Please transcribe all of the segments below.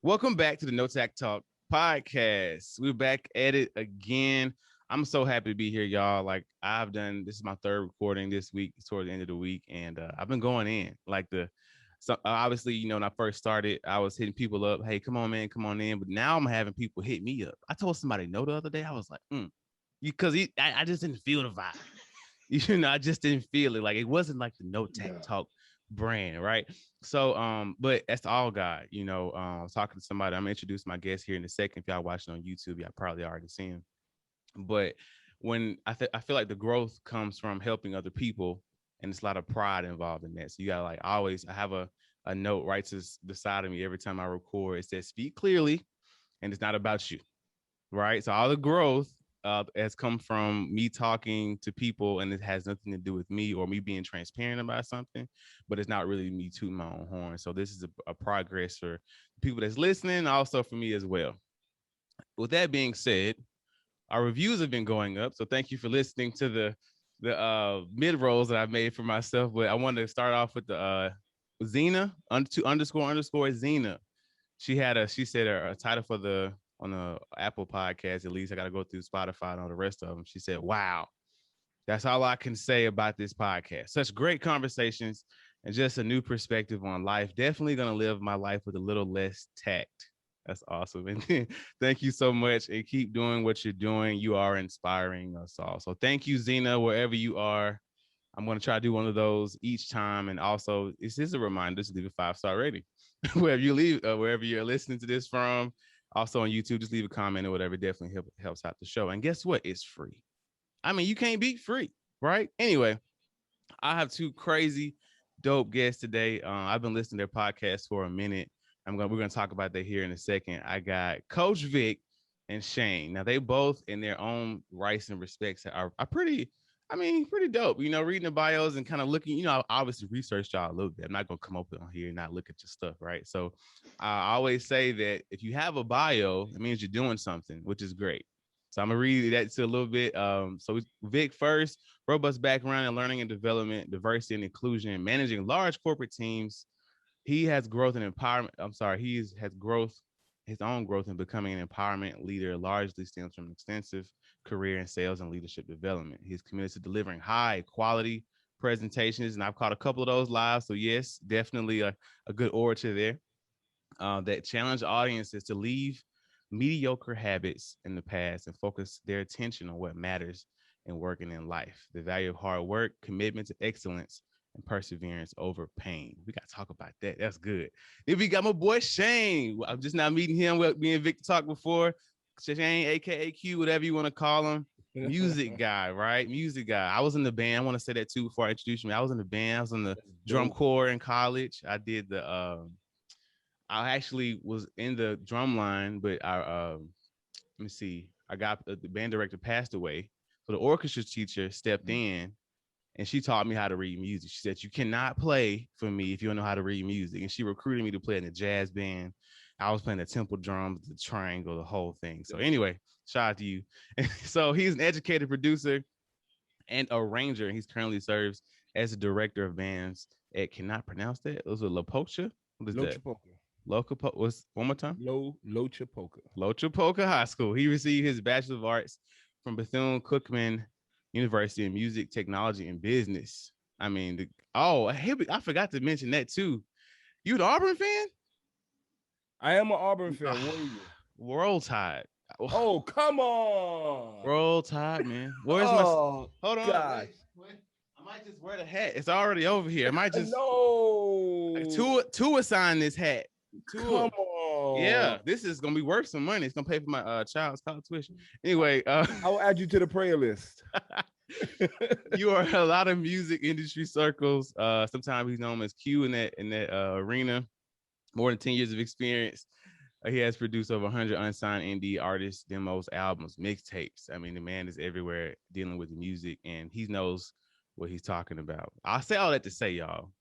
Welcome back to the No Tact Talk podcast. We're back at it again. I'm so happy to be here, y'all. Like this is my third recording this week, toward the end of the week, and I've been going in. So obviously, when I first started, I was hitting people up, "Hey, come on, man, come on in." But now I'm having people hit me up. I told somebody no the other day. I was like, because I just didn't feel the vibe. I just didn't feel it. Like it wasn't like the No Tact Talk brand, right? So but that's all God. I was talking to somebody. I'm gonna introduce my guest here in a second. If y'all watching on YouTube, y'all probably already seen him. But when I feel like the growth comes from helping other people, and it's a lot of pride involved in that. So you gotta I have a note right to the side of me every time I record. It says speak clearly, and it's not about you, right? So all the growth has come from me talking to people, and it has nothing to do with me or me being transparent about something, but it's not really me tooting my own horn. So this is a progress for people that's listening, also for me as well. With that being said, our reviews have been going up, so thank you for listening to the mid rolls that I've made for myself. But I wanted to start off with the Zena __ Zena. She said her title for the on the Apple podcast, at least I got to go through Spotify and all the rest of them. She said, "Wow, that's all I can say about this podcast. Such great conversations and just a new perspective on life. Definitely going to live my life with a little less tact." That's awesome. And thank you so much. And keep doing what you're doing. You are inspiring us all. So thank you, Zena, wherever you are. I'm going to try to do one of those each time. And also, this is a reminder to leave a 5-star rating wherever you're listening to this from. Also on YouTube, just leave a comment or whatever. It definitely helps out the show. And guess what? It's free. I mean, you can't beat free, right? Anyway, I have two crazy, dope guests today. I've been listening to their podcast for a minute. We're gonna talk about that here in a second. I got Coach Vic and Shane. Now they both, in their own rights and respects, are pretty. I mean, pretty dope. Reading the bios and kind of looking. I obviously researched y'all a little bit. I'm not gonna come up on here and not look at your stuff, right? So I always say that if you have a bio, it means you're doing something, which is great. So I'm gonna read that to a little bit. So Vic first, robust background in learning and development, diversity and inclusion, managing large corporate teams. He has growth and empowerment. Has growth, his own growth in becoming an empowerment leader largely stems from an extensive career in sales and leadership development. He's committed to delivering high quality presentations, and I've caught a couple of those live. So yes, definitely a good orator there that challenge audiences to leave mediocre habits in the past and focus their attention on what matters in working in life. The value of hard work, commitment to excellence, and perseverance over pain. We got to talk about that. That's good. Then we got my boy Shane. I'm just now meeting him. Me and Vic talked before. Shane, aka Q, whatever you want to call him. Music guy, right? Music guy. I was in the band. I want to say that too before I introduce you. I was in the band. I was in the drum corps in college. I did I actually was in the drum line, but let me see. I got the band director passed away, so the orchestra teacher stepped in, and she taught me how to read music. She said, "You cannot play for me if you don't know how to read music," and she recruited me to play in a jazz band. I was playing the temple drums, the triangle, the whole thing. So anyway, shout out to you. So he's an educated producer and arranger. He's currently serves as a director of bands at, cannot pronounce that. Those are La Pocha. What is that? What's one more time? Lochapoka High School. He received his Bachelor of Arts from Bethune-Cookman University in Music, Technology, and Business. I mean, I forgot to mention that too. You an Auburn fan? I am an Auburn fan. What are you? Roll Tide. Oh, come on. Roll Tide, man. Where's my... Hold on. Wait. I might just wear the hat. It's already over here. I might just... No. Tua signed this hat. Come on. Yeah, this is gonna be worth some money. It's gonna pay for my child's college tuition. Anyway, I'll add you to the prayer list. You are a lot of music industry circles. Sometimes he's known as Q in that arena. More than 10 years of experience. He has produced over 100 unsigned indie artists, demos, albums, mixtapes. I mean, the man is everywhere dealing with the music, and he knows what he's talking about. I'll say all that to say, y'all,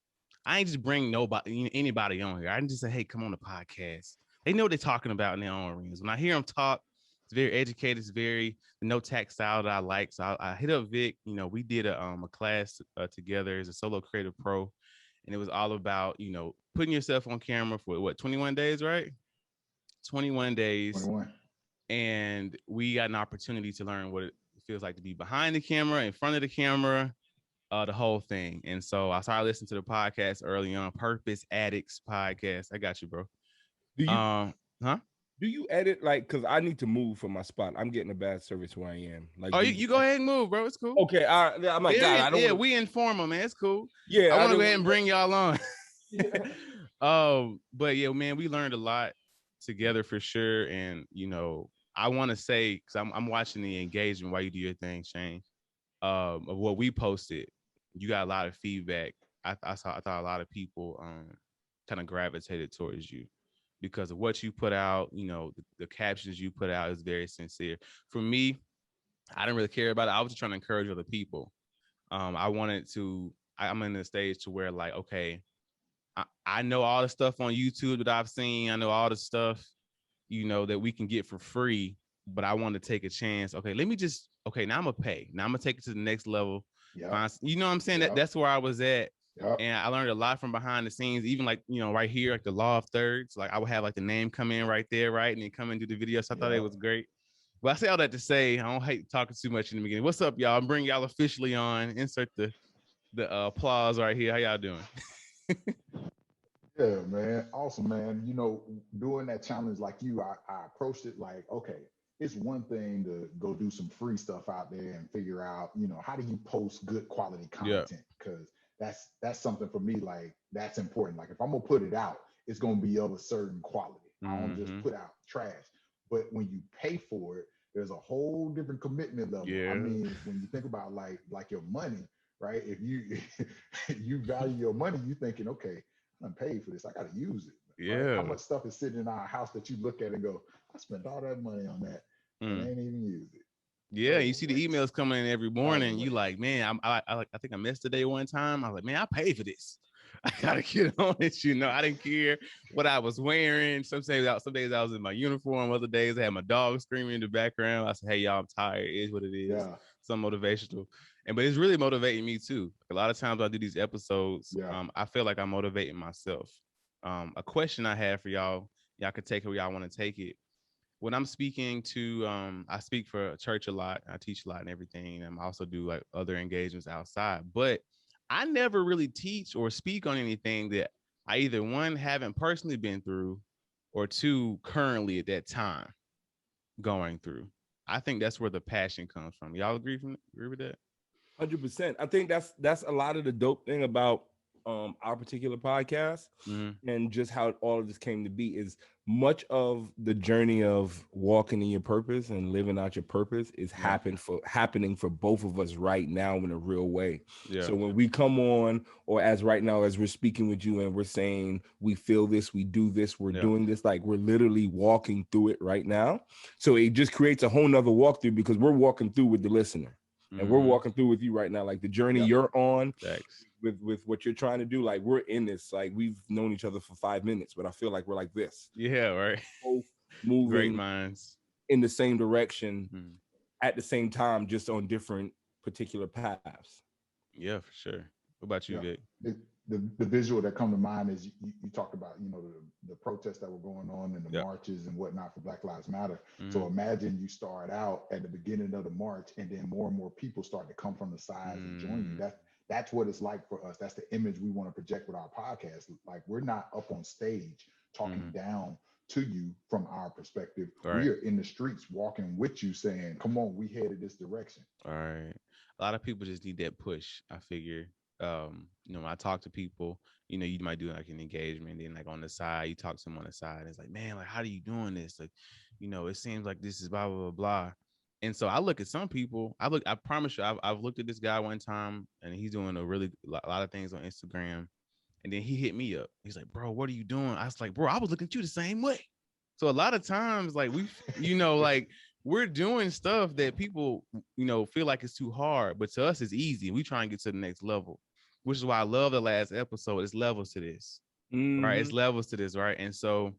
I ain't just bring anybody on here. I didn't just say, "Hey, come on the podcast." They know what they're talking about in their own arenas. When I hear them talk, it's very educated. It's very the no tax style that I like. So I hit up Vic. We did a class together as a solo creative pro, and it was all about putting yourself on camera for 21 days, right? 21 days. 21. And we got an opportunity to learn what it feels like to be behind the camera, in front of the camera, the whole thing. And so I started listening to the podcast early on, Purpose Addicts podcast. I got you, bro. Do you Huh? do you edit like? Because I need to move from my spot. I'm getting a bad service where I am. Like, Oh, you go ahead and move, bro. It's cool. Okay, I'm like, God, I don't. Yeah, we informal, man. It's cool. Yeah, I want to go ahead and bring y'all on. Yeah. But yeah, man, we learned a lot together for sure. And I want to say, because I'm watching the engagement while you do your thing, Shane, of what we posted. You got a lot of feedback. I thought a lot of people kind of gravitated towards you because of what you put out. The captions you put out is very sincere. For me, I didn't really care about it. I was just trying to encourage other people. I'm in the stage to where, like, okay, I know all the stuff on YouTube that I've seen. I know all the stuff, that we can get for free, but I want to take a chance. Okay, now I'm gonna pay. Now I'm gonna take it to the next level. Yeah. You know what I'm saying? That's where I was at. Yep. And I learned a lot from behind the scenes, even like, right here, like the law of thirds. Like I would have like the name come in right there, right? And then come into the video. So I thought it was great. But I say all that to say, I don't hate talking too much in the beginning. What's up, y'all? I'm bringing y'all officially on. Insert the applause right here. How y'all doing? Yeah, man. Awesome, man. Doing that challenge like you, I approached it like, okay, it's one thing to go do some free stuff out there and figure out, how do you post good quality content? Because that's something for me, like that's important. Like if I'm gonna put it out, it's gonna be of a certain quality. I don't just put out trash. But when you pay for it, there's a whole different commitment level. Yeah. I mean, when you think about like your money, right? If you you value your money, you thinking, okay, I'm paid for this. I got to use it. Yeah. Right? How much stuff is sitting in our house that you look at and go, I spent all that money on that and I ain't even used it. Yeah, you see the emails coming in every morning. You like, man, I think I missed a day one time. I was like, man, I paid for this. I gotta get on it. I didn't care what I was wearing. Some days I was in my uniform. Other days I had my dog screaming in the background. I said, hey, y'all, I'm tired. It is what it is. Yeah. Some motivational. But it's really motivating me too. A lot of times I do these episodes. I feel like I'm motivating myself. A question I have for y'all can take it where y'all want to take it. When I'm speaking to, I speak for a church a lot. I teach a lot and everything. And I also do like other engagements outside. But I never really teach or speak on anything that I either, one, haven't personally been through, or two, currently at that time going through. I think that's where the passion comes from. Y'all agree with that? 100%. I think that's a lot of the dope thing about our particular podcast, and just how all of this came to be is much of the journey of walking in your purpose and living out your purpose is happening for both of us right now in a real way. Yeah. So when we come on, or as right now, as we're speaking with you and we're saying we feel this, we do this, we're doing this, like we're literally walking through it right now. So it just creates a whole nother walkthrough because we're walking through with the listener. And we're walking through with you right now, like the journey you're on with what you're trying to do. Like we're in this, like we've known each other for 5 minutes, but I feel like we're like this. Yeah, right. Both moving great minds in the same direction at the same time, just on different particular paths. Yeah, for sure. What about you, Vic? The visual that come to mind is you talked about, the protests that were going on and the marches and whatnot for Black Lives Matter. So imagine you start out at the beginning of the march and then more and more people start to come from the sides and join you. That's what it's like for us. That's the image we want to project with our podcast. Like we're not up on stage talking down to you from our perspective. Right. We are in the streets walking with you saying, come on, we headed this direction. All right. A lot of people just need that push, I figure. When I talk to people, you might do like an engagement, and then like on the side, you talk to them on the side. And it's like, man, like, how are you doing this? Like, it seems like this is blah, blah, blah, blah. And so I look at some people, I promise you, I've looked at this guy one time and he's doing a lot of things on Instagram. And then he hit me up. He's like, bro, what are you doing? I was like, bro, I was looking at you the same way. So a lot of times, like like we're doing stuff that people, feel like it's too hard, but to us it's easy. We try and get to the next level, which is why I love the last episode. It's levels to this, right? It's levels to this, right? And so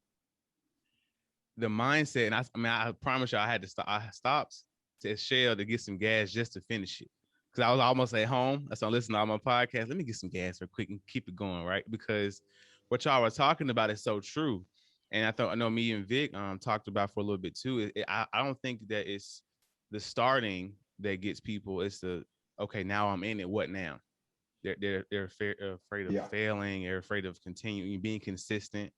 the mindset, and I promise you, I had to stop. I stopped to Shell to get some gas just to finish it. Because I was almost at home. So I'm listening to all my podcasts. Let me get some gas real quick and keep it going, right? Because what y'all were talking about is so true. And I know me and Vic talked about for a little bit too. I don't think that it's the starting that gets people. It's the okay, now I'm in it. What now? They're afraid of Yeah. failing. They're afraid of continuing being consistent.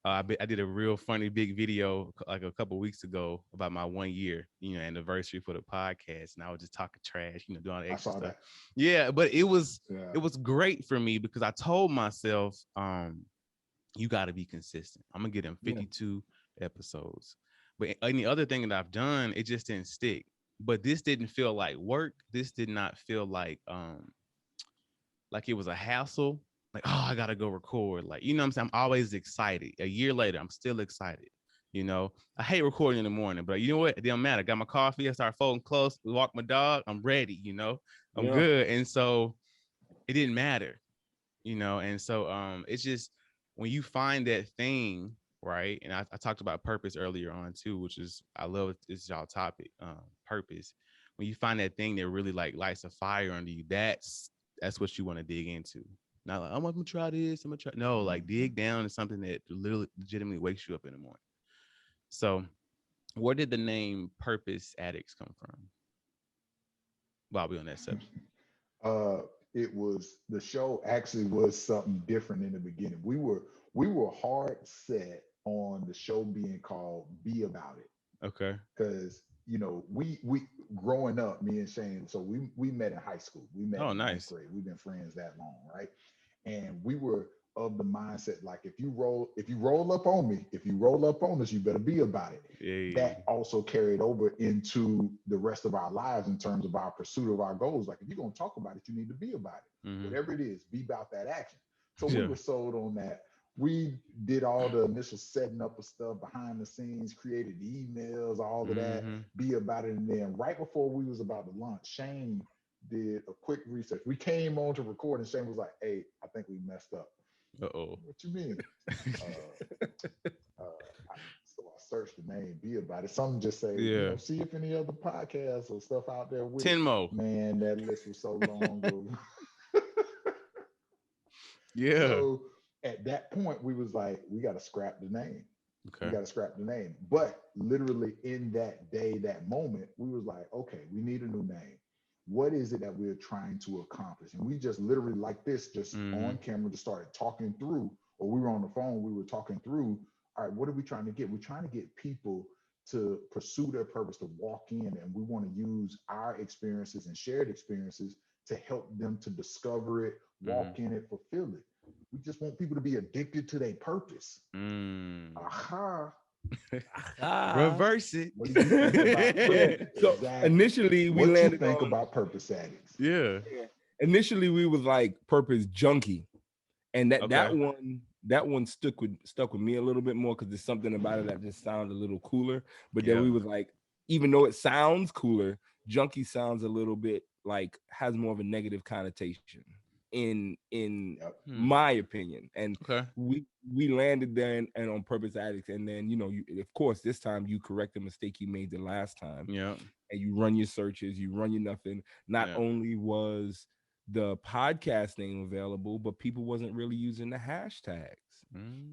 I did a real funny big video like a couple weeks ago about my 1 year, anniversary for the podcast, and I was just talking trash, doing all the extra stuff. That. Yeah, but it was great for me because I told myself, you got to be consistent. I'm gonna get them 52 episodes. But any other thing that I've done, it just didn't stick. But this didn't feel like work. This did not feel like it was a hassle. Like, oh, I gotta go record. Like, you know what I'm saying? I'm always excited. A year later, I'm still excited. I hate recording in the morning, but you know what? It didn't matter. I got my coffee. I start folding clothes, walk my dog. I'm ready. I'm good. And so it didn't matter. And so it's just when you find that thing, right? And I talked about purpose earlier on too, which is I love it's y'all topic, purpose. When you find that thing that really like lights a fire under you, that's what you want to dig into. Not like, I'm gonna try this, I'm gonna try. No, like dig down to something that literally legitimately wakes you up in the morning. So where did the name Purpose Addicts come from? Bobby, on that subject. It was, the show actually was something different in the beginning. We were hard set on the show being called Be About It. Okay. Because we growing up, me and Shane, so we met in high school. We met in ninth grade. We've been friends that long, right? And we were of the mindset, like if you roll up on me, if you roll up on us, you better be about it. Yeah. That also carried over into the rest of our lives in terms of our pursuit of our goals. Like if you're gonna talk about it, you need to be about it. Mm-hmm. Whatever it is, be about that action. So we were sold on that. We did all the initial setting up of stuff behind the scenes, created emails, all of that, be about it. And then right before we was about to launch, Shane did a quick research. We came on to record and Shane was like, hey, I think we messed up. Uh-oh. What you mean? So I searched the name, Be About It. Some just say, see if any other podcasts or stuff out there with 10 more. Man, that list was so long. Yeah. So at that point, we was like, we got to scrap the name. Okay. We got to scrap the name. But literally in that day, that moment, we was like, okay, we need a new name. What is it that we're trying to accomplish? And we just literally like this, just on camera, just started talking through, or we were on the phone, we were talking through, all right, what are we trying to get? We're trying to get people to pursue their purpose, to walk in, and we want to use our experiences and shared experiences to help them to discover it, walk in it, fulfill it. We just want people to be addicted to their purpose. Aha. Reverse it. What do you think about So initially we landed think about Purpose Addicts. Yeah. Initially we was like Purpose Junkie, and that one stuck with me a little bit more because there's something about it that just sounds a little cooler. But then we was like, even though it sounds cooler, Junkie sounds a little bit like has more of a negative connotation in my opinion. And we landed there and on Purpose Addicts, and then you of course this time you correct the mistake you made the last time, and you run your searches, you run your nothing. Not only was the podcast name available, but people wasn't really using the hashtags.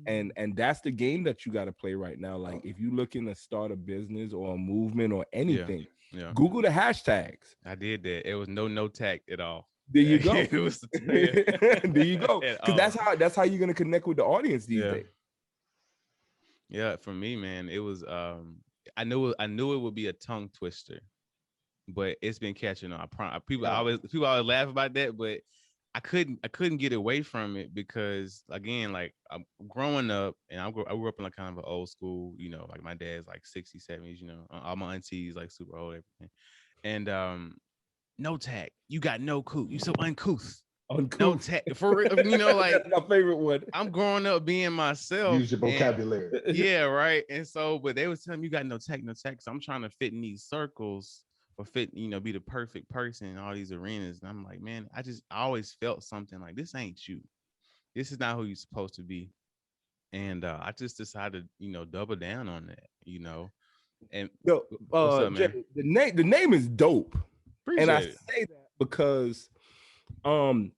And that's the game that you got to play right now. Like if you looking to start a business or a movement or anything, Google the hashtags. I did that. It was no tact at all. There you go. There you go. Because that's how you're gonna connect with the audience these days. Yeah, for me, man, it was I knew it would be a tongue twister, but it's been catching on. People always laugh about that, but I couldn't get away from it because again, like I'm growing up, and I grew up in like kind of an old school, like my dad's like 60s, 70s, all my aunties like super old, everything, and no tact. You got no cool. You so uncouth. No tact. For real, like that's my favorite one. I'm growing up being myself. Use your vocabulary. Yeah, right. And so, but they was telling me you got no tact. So I'm trying to fit in these circles or fit, be the perfect person in all these arenas. And I'm like, man, I always felt something like this ain't you. This is not who you're supposed to be. And I just decided, double down on that, And what's up, Jay, the name is dope. Appreciate and I it. say that because I'm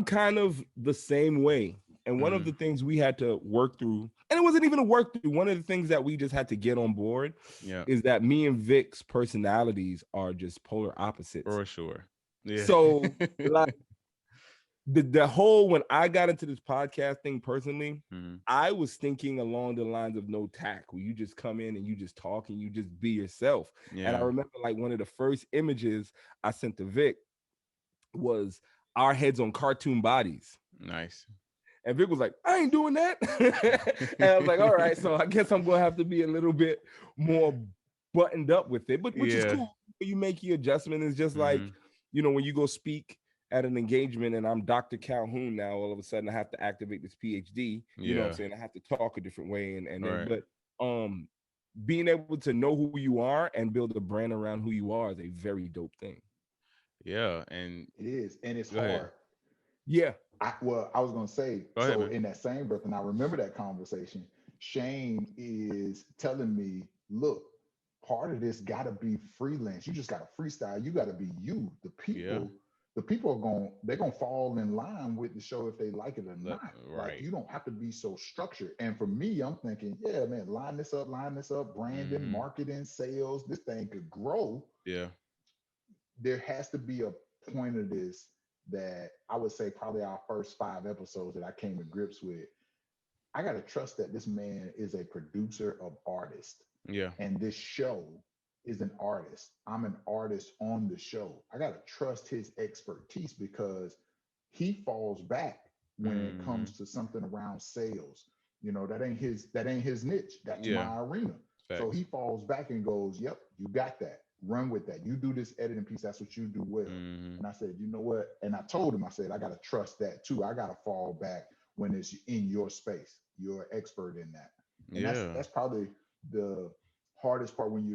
kind of the same way. And one of the things we had to work through, and it wasn't even a work through, one of the things that we just had to get on board is that me and Vic's personalities are just polar opposites. For sure. Yeah. So like the whole, when I got into this podcast thing personally, I was thinking along the lines of no tact, where you just come in and you just talk and you just be yourself. Yeah. And I remember like one of the first images I sent to Vic was our heads on cartoon bodies. Nice. And Vic was like, I ain't doing that. And I was like, all right, so I guess I'm going to have to be a little bit more buttoned up with it, but which is cool. You make your adjustment. It's just like, you know, when you go speak at an engagement and I'm Dr. Calhoun now, all of a sudden I have to activate this PhD. You know what I'm saying? I have to talk a different way. But being able to know who you are and build a brand around who you are is a very dope thing. Yeah. And it is. And it's hard. Ahead. Yeah. I was going to say, in that same breath, and I remember that conversation, Shane is telling me, look, part of this got to be freelance. You just got to freestyle. You got to be you. The people are they're going to fall in line with the show if they like it or not. Right. Like, you don't have to be so structured. And for me, I'm thinking, yeah, man, line this up, branding, marketing, sales, this thing could grow. Yeah. There has to be a point of this that I would say probably our first 5 episodes that I came to grips with. I got to trust that this man is a producer of artists. Yeah. And this show is an artist. I'm an artist on the show. I got to trust his expertise because he falls back when it comes to something around sales. You know, that ain't his niche. That's my arena. Fact. So he falls back and goes, yep, you got that. Run with that. You do this editing piece. That's what you do well. And I said, you know what? And I told him, I said, I got to trust that too. I got to fall back when it's in your space. You're an expert in that. And that's probably the hardest part when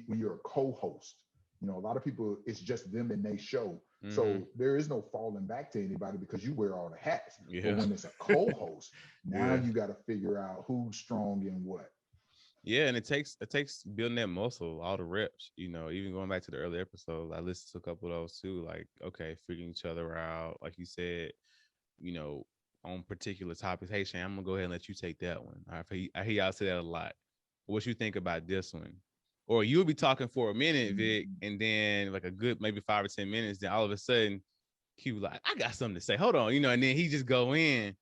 you're a co-host. You know, a lot of people, it's just them and they show. So there is no falling back to anybody because you wear all the hats. But when it's a co-host, now you got to figure out who's strong in what. Yeah, and it takes building that muscle, all the reps, you know, even going back to the early episodes, I listened to a couple of those too, like, okay, figuring each other out. Like you said, you know, on particular topics, hey, Shane, I'm going to go ahead and let you take that one. I hear y'all say that a lot. What you think about this one? Or you'll be talking for a minute, Vic, and then like a good maybe 5 or 10 minutes, then all of a sudden, Q like, I got something to say. Hold on, you know, and then he just go in.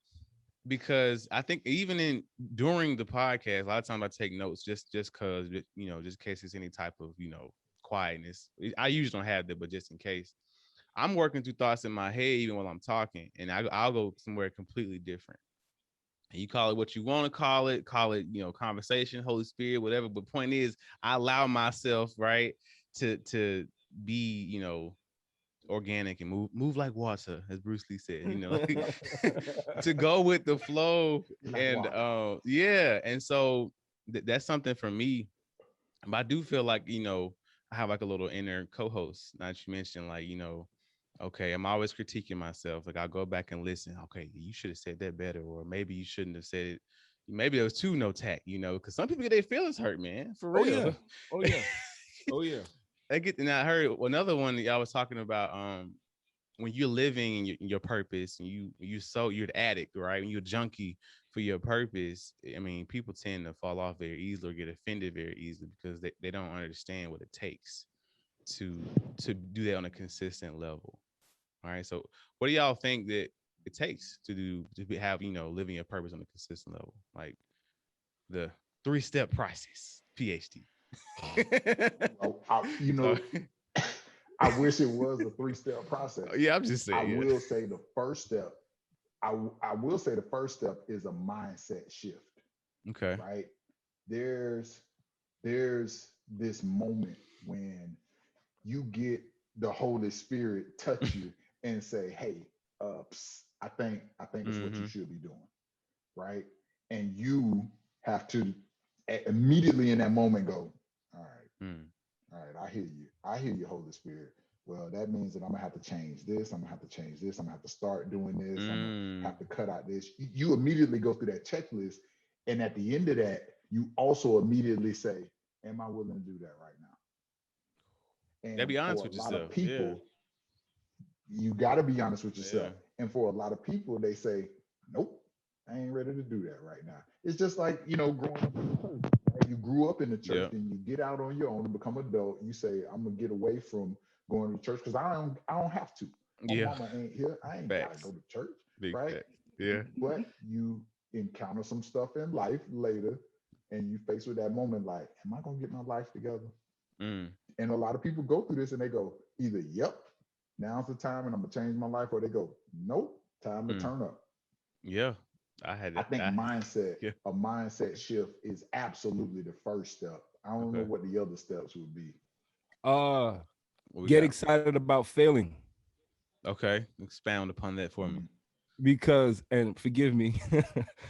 Because I think even during the podcast, a lot of times I take notes just because, you know, just in case there's any type of, you know, quietness. I usually don't have that, but just in case. I'm working through thoughts in my head even while I'm talking, and I'll go somewhere completely different. And you call it what you want to call it, you know, conversation, Holy Spirit, whatever. But point is, I allow myself, right, to be, you know, organic and move like water, as Bruce Lee said, you know, to go with the flow. And and so that's something for me. But I do feel like, you know, I have like a little inner co-host. Now that you mentioned, like, you know, okay, I'm always critiquing myself. Like, I'll go back and listen. Okay, you should have said that better, or maybe you shouldn't have said it. Maybe there was too no tact, you know, because some people get their feelings hurt, man, for real. Oh yeah. I get, and I heard another one that I was talking about. When you're living in your purpose, and you're an addict, right? When you're a junkie for your purpose, I mean, people tend to fall off very easily or get offended very easily because they don't understand what it takes to do that on a consistent level. All right. So, what do y'all think that it takes to have, you know, living your purpose on a consistent level, like the 3-step process, PhD? You know, I wish it was a 3-step process. Yeah, I'm just saying. I will say the first step. I will say the first step is a mindset shift. Okay. Right. There's this moment when you get the Holy Spirit touch you and say, "Hey, I think it's what you should be doing." Right. And you have to immediately in that moment go, "All right. All right, I hear you, Holy Spirit. Well, that means that I'm gonna have to change this. I'm gonna have to change this. I'm gonna have to start doing this. I'm gonna have to cut out this." You immediately go through that checklist, and at the end of that, you also immediately say, "Am I willing to do that right now?" And be honest for with a lot yourself. of people, you got to be honest with yourself. And for a lot of people, they say, "Nope, I ain't ready to do that right now. It's just like, growing up in the church. Right? You grew up in the church and you get out on your own and become adult. You say, I'm gonna get away from going to church because I don't have to. My mama ain't here. I ain't gotta go to church. Big right? facts. Yeah. But you encounter some stuff in life later and you face with that moment like, am I gonna get my life together? And a lot of people go through this and they go, either, yep, now's the time and I'm gonna change my life, or they go, nope, time to turn up. Yeah. I think a mindset shift is absolutely the first step. I don't know what the other steps would be. Get excited about failing. Okay. Expound upon that for me. Because, and forgive me,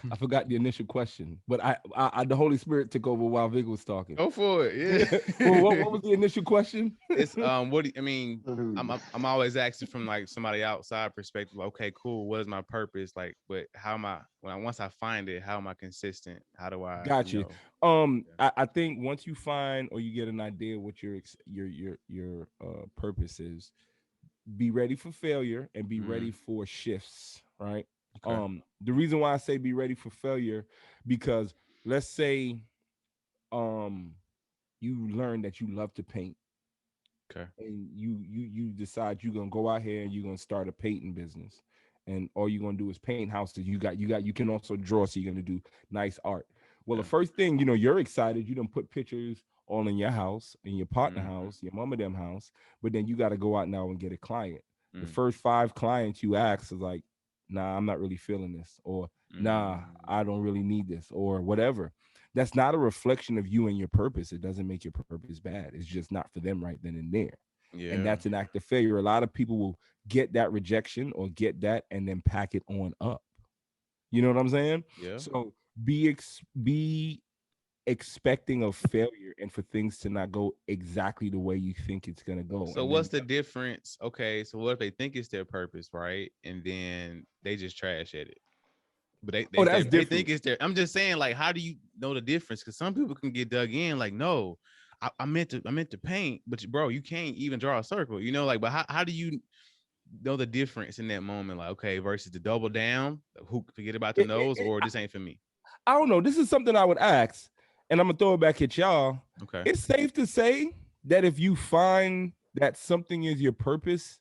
I forgot the initial question, but I the Holy Spirit took over while Vic was talking. Go for it. Yeah. Well, what was the initial question? It's what do you, I mean? I'm always asking from like somebody outside perspective. Okay, cool. What is my purpose? Like, but how am I once I find it? How am I consistent? How do I? Got you. I think once you find or you get an idea what your purpose is, be ready for failure and be ready for shifts, right? Okay. The reason why I say be ready for failure, because let's say you learn that you love to paint. Okay. And you decide you're gonna go out here and you're gonna start a painting business. And all you're gonna do is paint houses. You can also draw, so you're gonna do nice art. Well, the first thing, you're excited, you done put pictures all in your house, in your partner house, your mama them house, but then you got to go out now and get a client. The first 5 clients you ask is like, nah, I'm not really feeling this, or nah, I don't really need this, or whatever. That's not a reflection of you and your purpose. It doesn't make your purpose bad. It's just not for them right then and there. Yeah. And that's an act of failure. A lot of people will get that rejection or get that and then pack it on up. You know what I'm saying? Yeah. So be expecting of failure and for things to not go exactly the way you think it's going to go. So what's the difference? Okay, so what if they think it's their purpose, right? And then they just trash at it. But they think it's their, I'm just saying, like, how do you know the difference? Because some people can get dug in like, no, I meant to paint, but bro, you can't even draw a circle, but how do you know the difference in that moment? Like, okay, versus the double down, who forget about the nose, or this ain't for me? I don't know. This is something I would ask, and I'm gonna throw it back at y'all. Okay. It's safe to say that if you find that something is your purpose,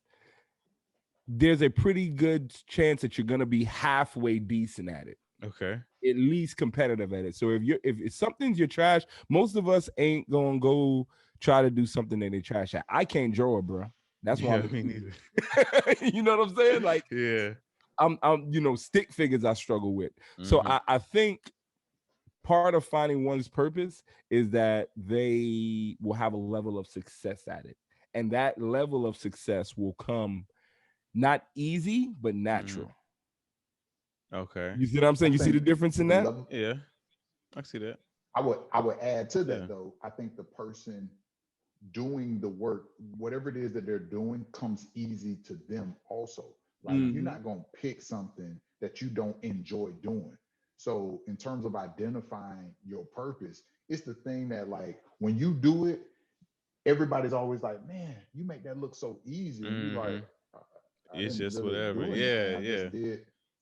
there's a pretty good chance that you're gonna be halfway decent at it. Okay. At least competitive at it. So if something's your trash, most of us ain't gonna go try to do something that they trash at. I can't draw, bro. That's why me neither. You know what I'm saying? Like, yeah. I'm stick figures I struggle with. So I think part of finding one's purpose is that they will have a level of success at it. And that level of success will come not easy, but natural. Okay. You see what I'm saying? You see the difference in that? Yeah. I see that. I would add to that though. I think the person doing the work, whatever it is that they're doing, comes easy to them also. Like you're not gonna pick something that you don't enjoy doing. So in terms of identifying your purpose, it's the thing that, like, when you do it, everybody's always like, man, you make that look so easy. And you're like, it's just really whatever. Yeah.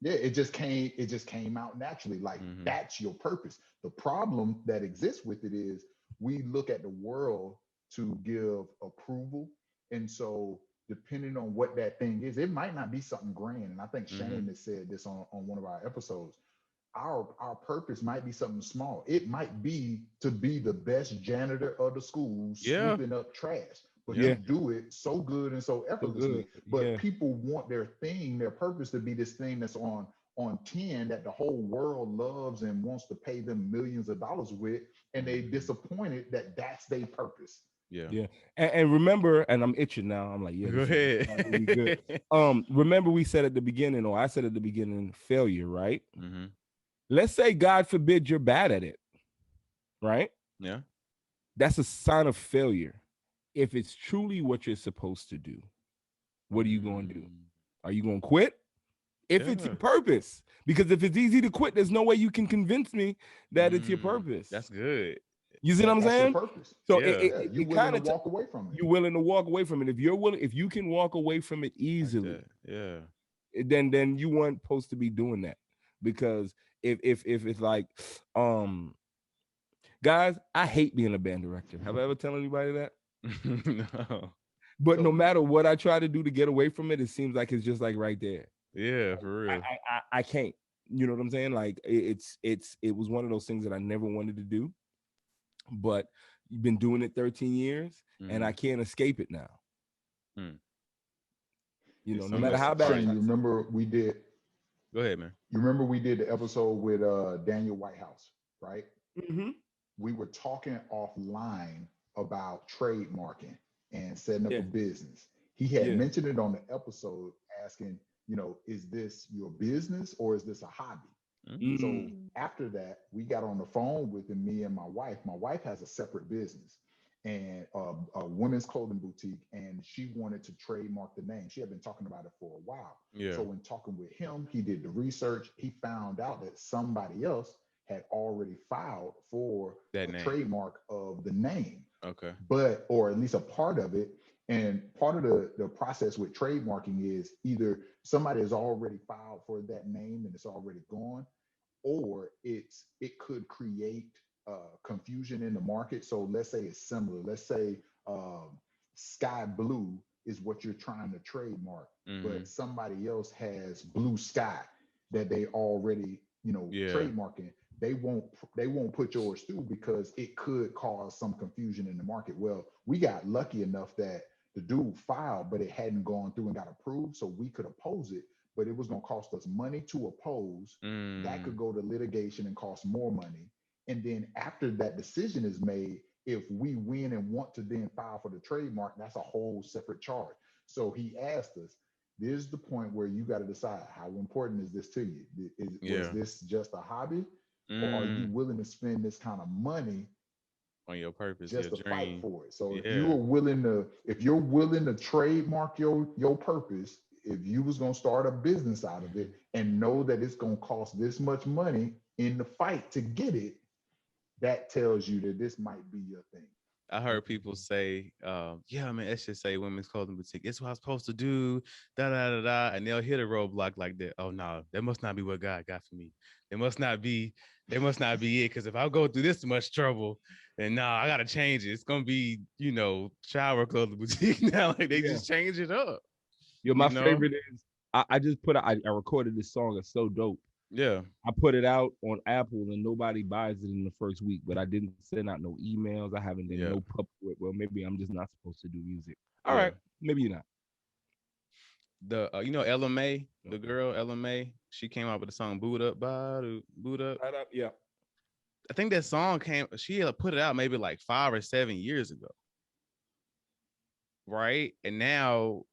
It just came out naturally. Like that's your purpose. The problem that exists with it is we look at the world to give approval. And so depending on what that thing is, it might not be something grand. And I think Shane has said this on one of our episodes. Our purpose might be something small. It might be to be the best janitor of the school, sweeping up trash. But you do it so good and so effortlessly. But people want their purpose to be this thing that's on 10 that the whole world loves and wants to pay them millions of dollars with. And they disappointed that that's their purpose. Yeah. And remember, and I'm itching now. I'm like, go ahead. Really good. Remember we said at the beginning, or I said at the beginning, failure, right? Let's say, God forbid, you're bad at it, right? Yeah. That's a sign of failure. If it's truly what you're supposed to do, what are you going to do? Are you going to quit? If it's your purpose. Because if it's easy to quit, there's no way you can convince me that it's your purpose. That's good. You see what I'm saying? Your purpose. So you're willing to walk away from it. You're willing to walk away from it. If you're willing, if you can walk away from it easily, like then you weren't supposed to be doing that. because if it's like, guys, I hate being a band director. Have I ever told anybody that? No. But no matter what I try to do to get away from it, it seems like it's just like right there. Yeah, for real. I can't. You know what I'm saying? Like it was one of those things that I never wanted to do, but you've been doing it 13 years, and I can't escape it now. You know, no matter how bad. You remember we did. Go ahead, man. You remember we did the episode with Daniel Whitehouse, right? Mm-hmm. We were talking offline about trademarking and setting up a business. He had mentioned it on the episode, asking, you know, is this your business or is this a hobby? Mm-hmm. So after that, we got on the phone with him, me and my wife. My wife has a separate business and a women's clothing boutique, and she wanted to trademark the name. She had been talking about it for a while. Yeah. So when talking with him, he did the research. He found out that somebody else had already filed for that trademark of the name. Okay. But, or at least a part of it. And part of the process with trademarking is either somebody has already filed for that name and it's already gone, or it could create confusion in the market. So let's say it's similar. Let's say sky blue is what you're trying to trademark, but somebody else has blue sky that they already, you know, trademarking. They won't put yours through because it could cause some confusion in the market. Well, we got lucky enough that the dude filed, but it hadn't gone through and got approved, so we could oppose it, but it was going to cost us money to oppose. That could go to litigation and cost more money. And then after that decision is made, if we win and want to then file for the trademark, that's a whole separate charge. So he asked us, this is the point where you got to decide, how important is this to you? Was this just a hobby? Or are you willing to spend this kind of money on your purpose, just your to dream. fight for it? So if you're willing to trademark your purpose, if you was gonna start a business out of it and know that it's gonna cost this much money in the fight to get it, that tells you that this might be your thing. I heard people say, yeah, man, it should say women's clothing boutique. It's what I'm supposed to do, da da da da. And they'll hit a roadblock like that. Oh no, that must not be what God got for me. It must not be it. Because if I go through this much trouble, then I gotta change it. It's gonna be, you know, shower clothing boutique now. Like they just change it up. My favorite is I just put I recorded this song. It's so dope. Yeah, I put it out on Apple and nobody buys it in the first week, but I didn't send out no emails. I haven't done no public. Well, maybe I'm just not supposed to do music. All right, maybe you're not. The you know LMA, the girl LMA, she came out with the song "Boot Up," Boot Up. Yeah, I think that song she put it out maybe like 5 or 7 years ago, right? And now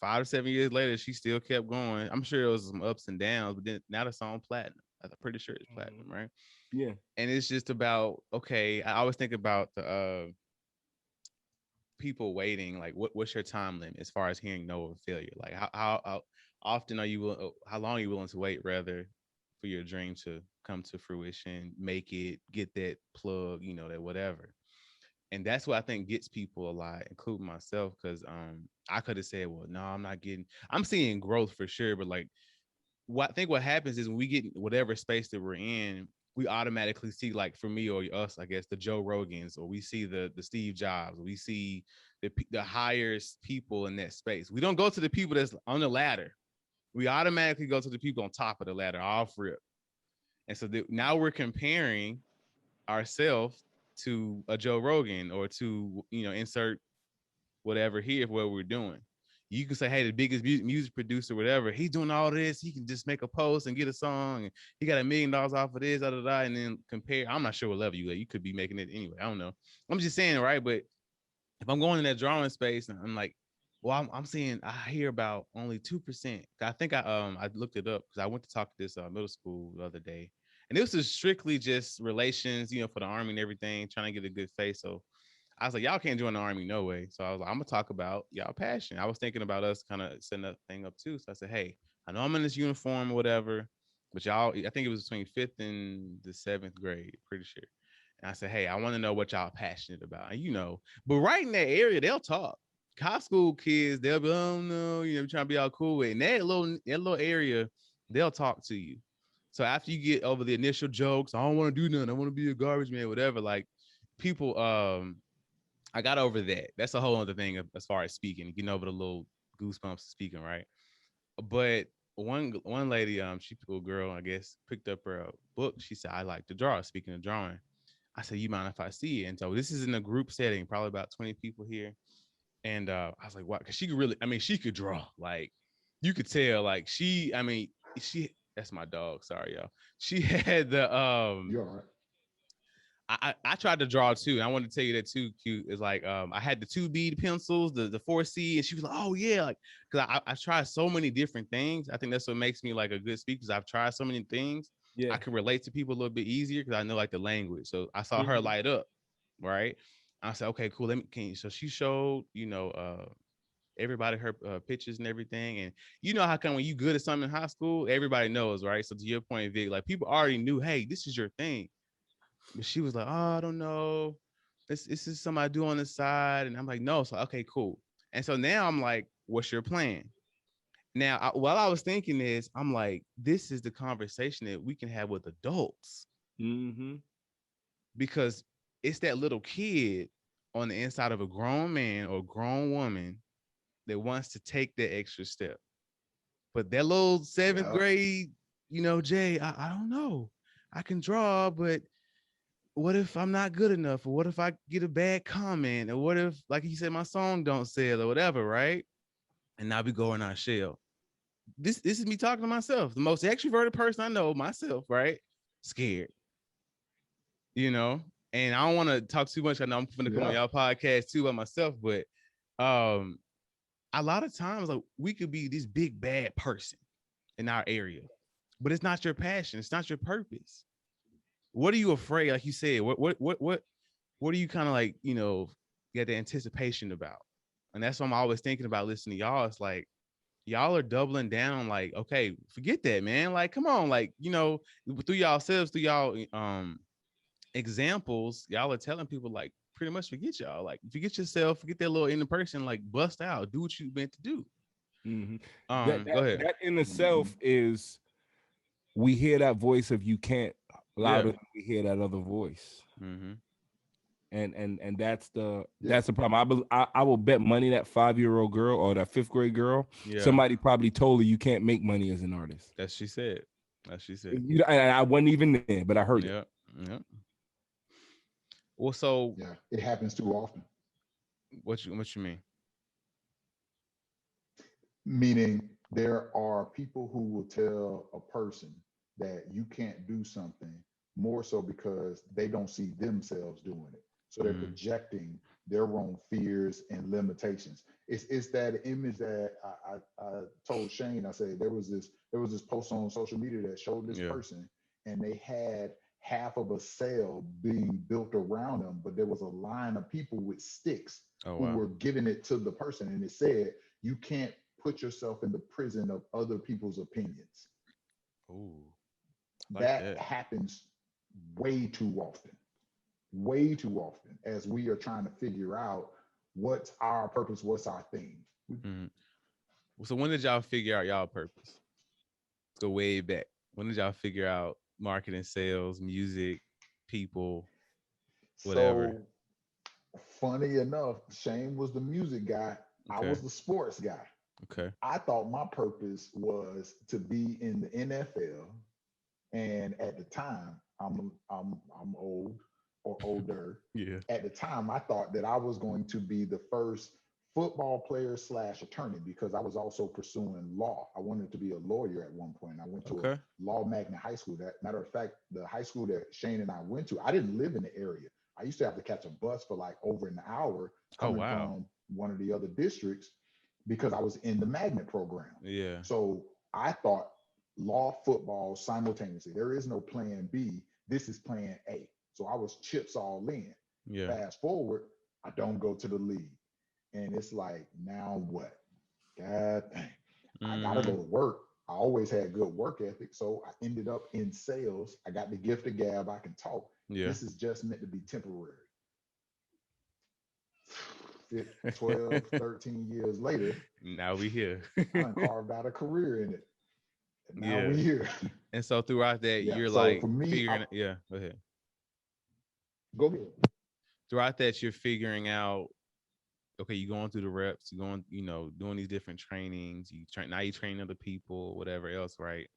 5 to 7 years later, she still kept going. I'm sure it was some ups and downs, but then now the song platinum. I'm pretty sure it's platinum, right? Yeah. And it's just about, okay, I always think about the people waiting, like what's your time limit as far as hearing no of failure? Like how often are you, how long are you willing to wait rather for your dream to come to fruition, make it, get that plug, you know, that whatever. And that's what I think gets people a lot, including myself, because I could have said, well, no, I'm seeing growth for sure. But like, I think what happens is when we get in whatever space that we're in, we automatically see, like for me or us, I guess, the Joe Rogans, or we see the Steve Jobs, or we see the highest people in that space. We don't go to the people that's on the ladder. We automatically go to the people on top of the ladder, off rip. And so now we're comparing ourselves to a Joe Rogan or to, you know, insert whatever here for what we're doing. You can say, hey, the biggest music producer, whatever, he's doing all this. He can just make a post and get a song. And he got $1 million off of this, da, da, da, and then compare. I'm not sure what level you at. You could be making it anyway. I don't know. I'm just saying, right? But if I'm going in that drawing space, and I'm like, well, I'm seeing, I hear about only 2%. I think I looked it up because I went to talk to this middle school the other day. And this is strictly just relations, you know, for the Army and everything, trying to get a good face. So I was like, y'all can't join the Army, no way. So I was like, I'm going to talk about y'all passion. I was thinking about us kind of setting that thing up too. So I said, hey, I know I'm in this uniform or whatever, but y'all, I think it was between 5th and the 7th grade, pretty sure. And I said, hey, I want to know what y'all passionate about. And, you know, but right in that area, they'll talk. High school kids, they'll be, oh no, you know, trying to be all cool with. In that little area, they'll talk to you. So after you get over the initial jokes, I don't want to do nothing. I want to be a garbage man, whatever. Like people, I got over that. That's a whole other thing as far as speaking, getting over the little goosebumps of speaking, right? But one lady, she a girl, I guess, picked up her book. She said, I like to draw. Speaking of drawing, I said, you mind if I see it? And so this is in a group setting, probably about 20 people here. And I was like, what? Because she could really, I mean, she could draw. Like, you could tell, like, that's my dog. Sorry, y'all. She had the, You're all right. I tried to draw too. And I want to tell you that too, cute. Is like, I had the 2B pencils, the 4C, and she was like, oh yeah. Like, cause I tried so many different things. I think that's what makes me like a good speaker. Cause I've tried so many things. Yeah. I can relate to people a little bit easier because I know like the language. So I saw her light up, right? I said, okay, cool. So she showed, everybody her pictures and everything. And you know how come when you good at something in high school, everybody knows, right? So to your point, Vic, like people already knew, hey, this is your thing. But she was like, oh, I don't know. This is something I do on the side. And I'm like, no. So, okay, cool. And so now I'm like, what's your plan? Now, while I was thinking this, I'm like, this is the conversation that we can have with adults. Because it's that little kid on the inside of a grown man or grown woman that wants to take that extra step. But that little seventh grade, Jay, I don't know. I can draw, but what if I'm not good enough? Or what if I get a bad comment? Or what if, like you said, my song don't sell or whatever, right? And now we go in our shell. This is me talking to myself, the most extroverted person I know, myself, right? Scared, and I don't want to talk too much. I know I'm going to come on y'all podcast too by myself, but a lot of times like we could be this big bad person in our area, but it's not your passion. It's not your purpose. What are you afraid? Like you said, what are you kind of like, get the anticipation about? And that's what I'm always thinking about listening to y'all. It's like, y'all are doubling down. Like, okay, forget that, man. Like, come on. Like, through y'all selves, through y'all examples, y'all are telling people like, pretty much forget y'all. Like, forget yourself, forget that little inner person, like bust out, do what you meant to do. Go ahead. That in itself is, we hear that voice of you can't louder than we hear that other voice. And that's the problem. I will bet money that 5-year-old girl or that 5th grade girl, somebody probably told her you can't make money as an artist. That she said. And I wasn't even there, but I heard it. Yeah. Well, so it happens too often. What you mean? Meaning there are people who will tell a person that you can't do something more so because they don't see themselves doing it. So they're projecting their own fears and limitations. It's that image that I told Shane. I said there was this post on social media that showed this person, and they had half of a cell being built around them, but there was a line of people with sticks who were giving it to the person, and it said, "You can't put yourself in the prison of other people's opinions." Ooh, that happens way too often as we are trying to figure out what's our purpose, what's our thing. So when did y'all figure out y'all purpose? Let's go way back. When did y'all figure out marketing, sales, music, people, whatever? So funny enough, Shane was the music guy. I was the sports guy. Okay. I thought my purpose was to be in the NFL. And at the time, I'm old or older. At the time, I thought that I was going to be the first football player / attorney, because I was also pursuing law. I wanted to be a lawyer at one point. I went to a law magnet high school. That matter of fact, the high school that Shane and I went to, I didn't live in the area. I used to have to catch a bus for like over an hour coming from one of the other districts because I was in the magnet program. So I thought law, football simultaneously. There is no plan B. This is plan A. So I was chips all in. Fast forward, I don't go to the league. And it's like, now what? God dang. I gotta go to work. I always had good work ethic. So I ended up in sales. I got the gift of gab. I can talk. This is just meant to be temporary. 12, 13 years later, now we here. I carved out a career in it. And now we're here. And so throughout that, Yeah. you're So like for me, figuring, go ahead. Go ahead. Throughout that, you're figuring out, okay, you're going through the reps, you're going, doing these different trainings, now you train other people, whatever else, right?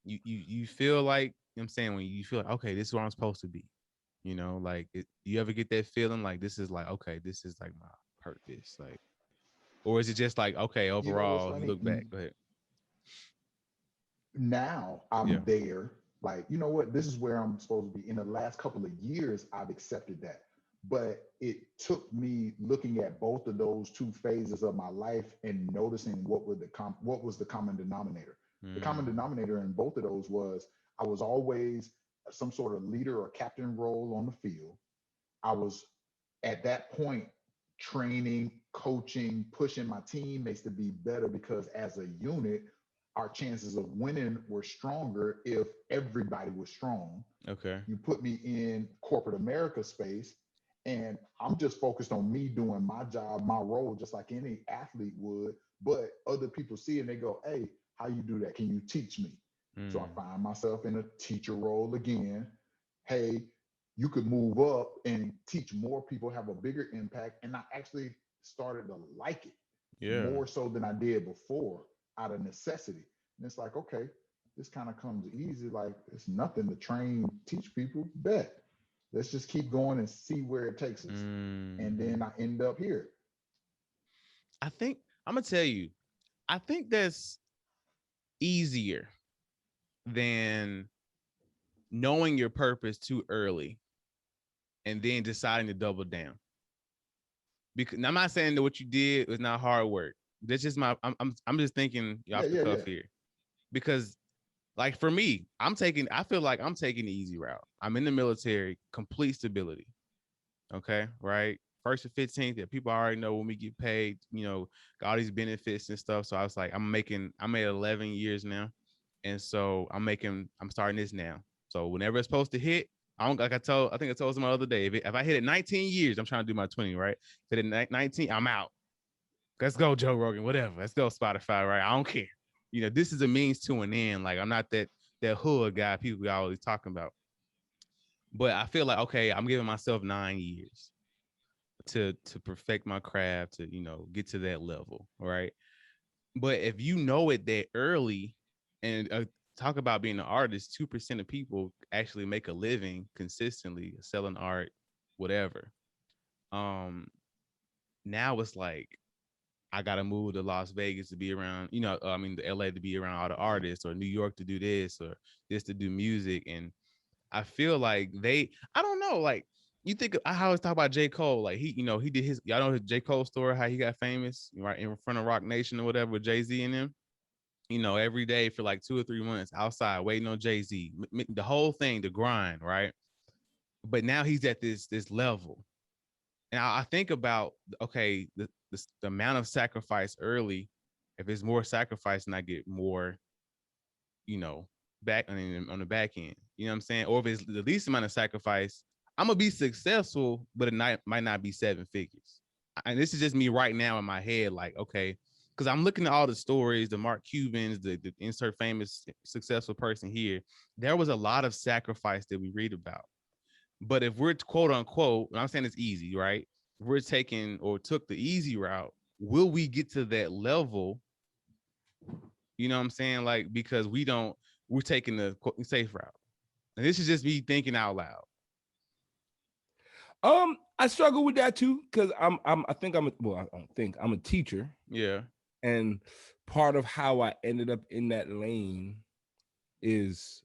You feel like, I'm saying, when you feel like, okay, this is where I'm supposed to be, like, you ever get that feeling like this is like, okay, this is like my purpose, like, or is it just like, okay, It's overall, if you funny. look back, go ahead. Now I'm there. Like, you know what? This is where I'm supposed to be. In the last couple of years, I've accepted that. But it took me looking at both of those two phases of my life and noticing what was the common denominator. The common denominator in both of those was I was always some sort of leader or captain role on the field. I was at that point training, coaching, pushing my teammates to be better because as a unit, our chances of winning were stronger if everybody was strong. Okay. You put me in corporate America space, and I'm just focused on me doing my job, my role, just like any athlete would. But other people see it and they go, hey, how you do that? Can you teach me? So I find myself in a teacher role again. Hey, you could move up and teach more people, have a bigger impact. And I actually started to like it more so than I did before out of necessity. And it's like, okay, this kind of comes easy. Like, it's nothing to train, teach people. Bet. Let's just keep going and see where it takes us. And then I end up here. I think, I'm going to tell you, I think that's easier than knowing your purpose too early and then deciding to double down. Because I'm not saying that what you did was not hard work. That's just I'm just thinking off the cuff here. Because, like, for me, I feel like I'm taking the easy route. I'm in the military, complete stability. Okay, right? First to 15th, that people already know when we get paid, got all these benefits and stuff. So I was like, I'm at 11 years now. And so I'm starting this now. So whenever it's supposed to hit, I think I told someone the other day, if I hit it 19 years, I'm trying to do my 20, right? If it at 19, I'm out. Let's go, Joe Rogan, whatever. Let's go, Spotify, right? I don't care. This is a means to an end. Like, I'm not that hood guy people are always talking about. But I feel like, okay, I'm giving myself 9 years to perfect my craft, to, get to that level, right? But if you know it that early, and talk about being an artist, 2% of people actually make a living consistently selling art, whatever. Now it's like, I gotta move to Las Vegas to be around, to LA to be around all the artists, or New York to do this, or this to do music. And I feel like I don't know, like, you think I always talk about J. Cole, like he did y'all know his J. Cole story, how he got famous right in front of Rock Nation or whatever with Jay-Z and them. Every day for like 2 or 3 months outside waiting on Jay-Z, the whole thing, the grind, right? But now he's at this level. And I think about, okay, the amount of sacrifice early. If it's more sacrifice, and I get more, back on the back end, you know what I'm saying? Or if it's the least amount of sacrifice, I'm gonna be successful, but it might not be 7 figures. And this is just me right now in my head, like, okay, because I'm looking at all the stories, the Mark Cubans, the insert famous successful person here. There was a lot of sacrifice that we read about. But if we're quote unquote, and I'm saying it's easy, right? If we're took the easy route, will we get to that level? You know what I'm saying? Like, because we're taking the safe route. And this is just me thinking out loud. I struggle with that too, because I'm a teacher. Yeah. And part of how I ended up in that lane is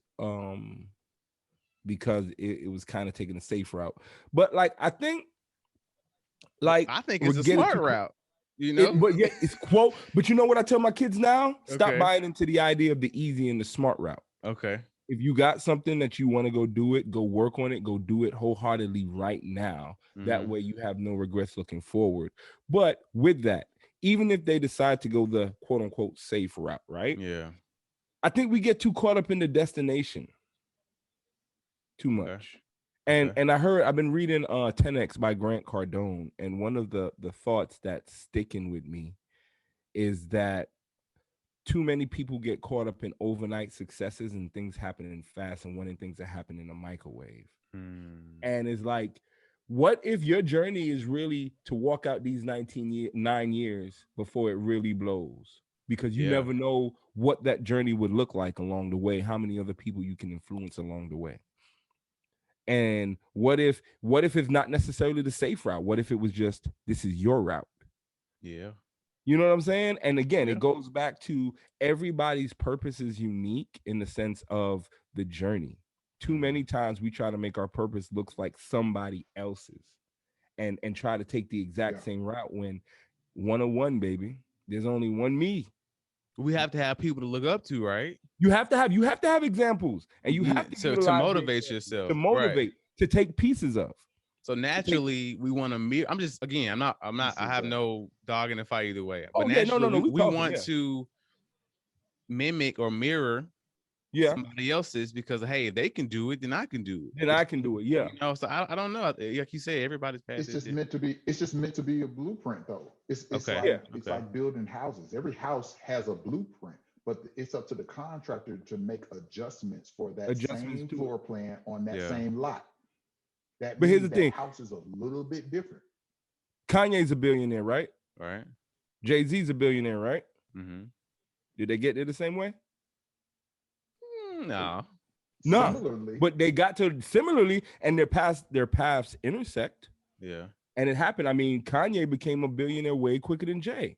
because it was kind of taking a safe route. But like I think it's a smart route. It's quote. But you know what I tell my kids now? Stop buying into the idea of the easy and the smart route. Okay. If you got something that you want to go do it, go work on it, go do it wholeheartedly right now. That way you have no regrets looking forward. But with that, even if they decide to go the quote unquote safe route, right? Yeah. I think we get too caught up in the destination too much. And I've been reading 10X by Grant Cardone, and one of the thoughts that's sticking with me is that too many people get caught up in overnight successes and things happening fast and wanting things to happen in a microwave. And it's like, what if your journey is really to walk out these 9 years before it really blows? Because you never know what that journey would look like along the way, how many other people you can influence along the way. And what if it's not necessarily the safe route? What if it was just, this is your route? Yeah. You know what I'm saying? And again, it goes back to everybody's purpose is unique in the sense of the journey. Too many times we try to make our purpose looks like somebody else's and try to take the exact same route when 101, baby. There's only one me. We have to have people to look up to, right? You have to have examples, and you have to motivate yourself, to motivate, to take pieces of. So naturally, we want to mirror. I'm not. I have no dog in the fight either way. But we want to mimic or mirror somebody else's, because hey, if they can do it, then I can do it. Then I can do it. Yeah. You know, so I don't know. Like you say, everybody's path. It's just meant to be. It's just meant to be a blueprint, though. It's like building houses. Every house has a blueprint, but it's up to the contractor to make adjustments for that same floor plan on that same lot. But here's the thing: house is a little bit different. Kanye's a billionaire, right? Right. Jay-Z's a billionaire, right? Mm-hmm. Did they get there the same way? No. Similarly, but they got to similarly, and their paths intersect. Yeah. And it happened. I mean, Kanye became a billionaire way quicker than Jay.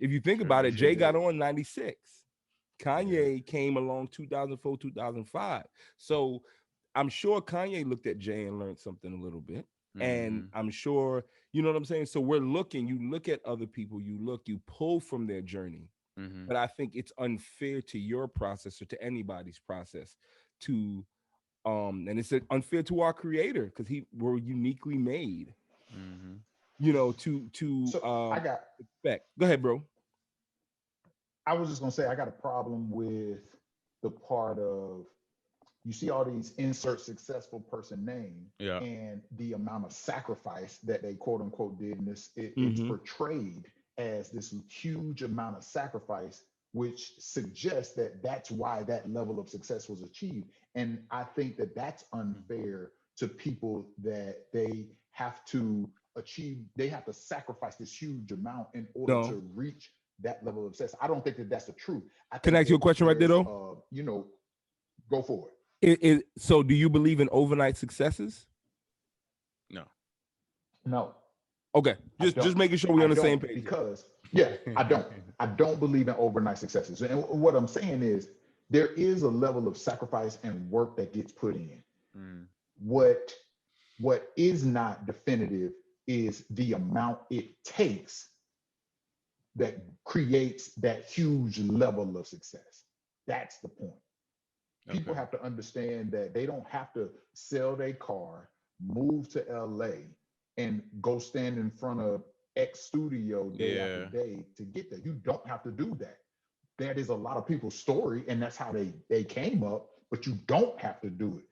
If you think about it, Jay got on 96. Kanye came along 2004, 2005. So I'm sure Kanye looked at Jay and learned something a little bit. And I'm sure, you know what I'm saying? So you look at other people, you pull from their journey. But I think it's unfair to your process or to anybody's process to, and it's unfair to our creator because we're uniquely made, you know, I got respect. Go ahead, bro. I was just gonna say I got a problem with the part of, you see all these insert successful person name and the amount of sacrifice that they quote unquote did in this. It's portrayed as this huge amount of sacrifice, which suggests that that's why that level of success was achieved. And I think that that's unfair to people, that they have to sacrifice this huge amount in order to reach that level of success. I don't think that that's the truth. Can I ask you a question right there, though? Go for it. So do you believe in overnight successes? No. Okay. Just making sure we're on the same page. Because I don't believe in overnight successes. And what I'm saying is there is a level of sacrifice and work that gets put in. What is not definitive is the amount it takes that creates that huge level of success. That's the point. People have to understand that they don't have to sell their car, move to LA, and go stand in front of X studio day after day to get there. You don't have to do that. That is a lot of people's story, and that's how they came up, but you don't have to do it.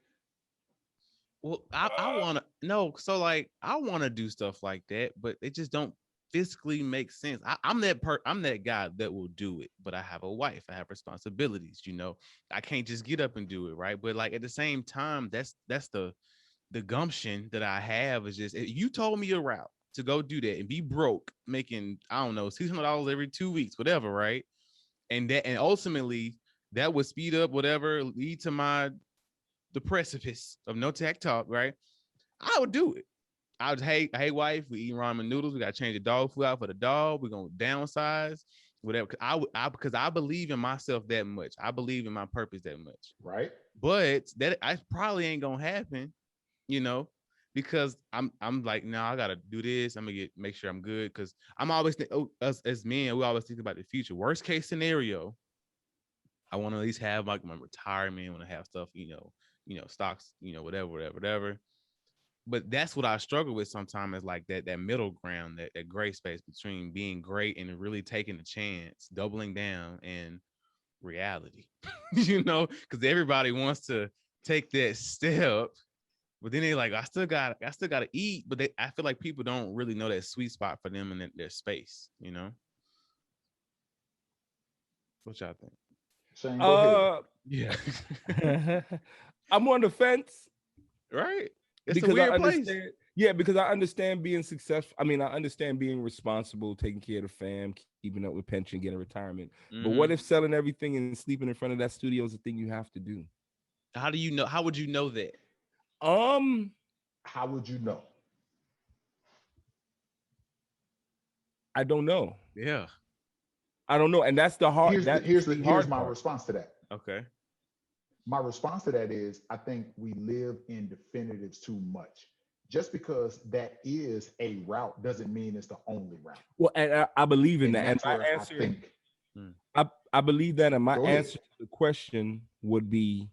Well, I want to do stuff like that, but it just don't physically make sense. I'm that guy that will do it, but I have a wife, I have responsibilities, you know. I can't just get up and do it, right? But like at the same time, that's the gumption that I have is just, if you told me a route to go do that and be broke, making, I don't know, $600 every 2 weeks, whatever, right? And ultimately that would speed up whatever, lead to the precipice of no Tact talk, right? I would do it. I would, hey wife, we eating ramen noodles. We got to change the dog food out for the dog. We're going to downsize, whatever. Because I believe in myself that much. I believe in my purpose that much. Right. But that I probably ain't going to happen, you know, because I'm like, no, I got to do this. I'm going to make sure I'm good. Because I'm always, us as men, we always think about the future. Worst case scenario, I want to at least have like my retirement. I want to have stuff, you know, stocks, you know, whatever. But that's what I struggle with sometimes, is like that middle ground, that gray space between being great and really taking a chance, doubling down, and reality, you know, because everybody wants to take that step, but then they like, I still got to eat. But I feel like people don't really know that sweet spot for them in their space, you know. What y'all think? Shane, go ahead. Yeah. I'm on the fence Right. It's a because I weird place. understand. Yeah, because I understand being successful. I mean, I understand being responsible, taking care of the fam, keeping up with pension, getting retirement. But what if selling everything and sleeping in front of that studio is the thing you have to do? How do you know? How would you know that? How would you know? I don't know. Yeah. I don't know, and that's the hard. Here's my response to that. Okay. My response to that is I think we live in definitives too much. Just because that is a route doesn't mean it's the only route. Well, and I believe in that. And That's my where answer, I think. I believe that, and my Go ahead. answer to the question would be: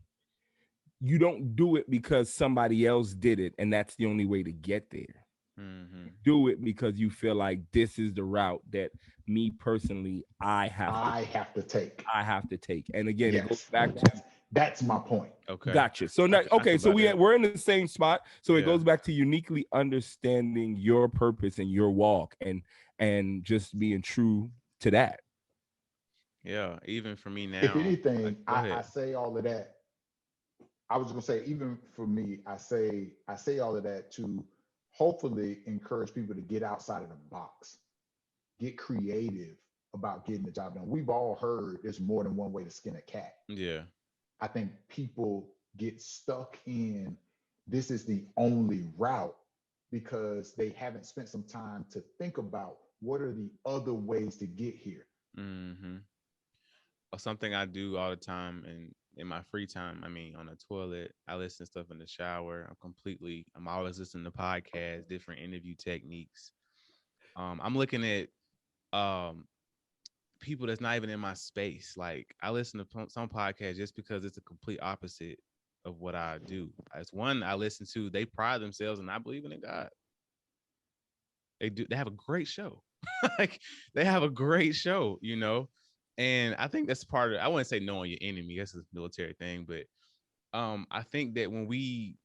you don't do it because somebody else did it, and that's the only way to get there. Mm-hmm. Do it because you feel like this is the route that me personally I have to take. And again, it goes back to that's my point. Okay. Gotcha. So now, okay, so we're in the same spot. So it goes back to uniquely understanding your purpose and your walk, and just being true to that. Yeah. Even for me now. If anything, I say all of that. I was gonna say, even for me, I say all of that to hopefully encourage people to get outside of the box, get creative about getting the job done. We've all heard there's more than one way to skin a cat. Yeah. I think people get stuck in this is the only route because they haven't spent some time to think about what are the other ways to get here. Mm-hmm. Or something I do all the time and in my free time. I mean, on the toilet, I listen to stuff in the shower. I'm always listening to podcasts, different interview techniques. I'm looking at people that's not even in my space. Like I listen to some podcasts just because it's a complete opposite of what I do. It's one I listen to. They pride themselves and I believe in God. They have a great show. Like they have a great show, you know. And I think that's part of it. I wouldn't say knowing your enemy. That's a military thing, but I think that when we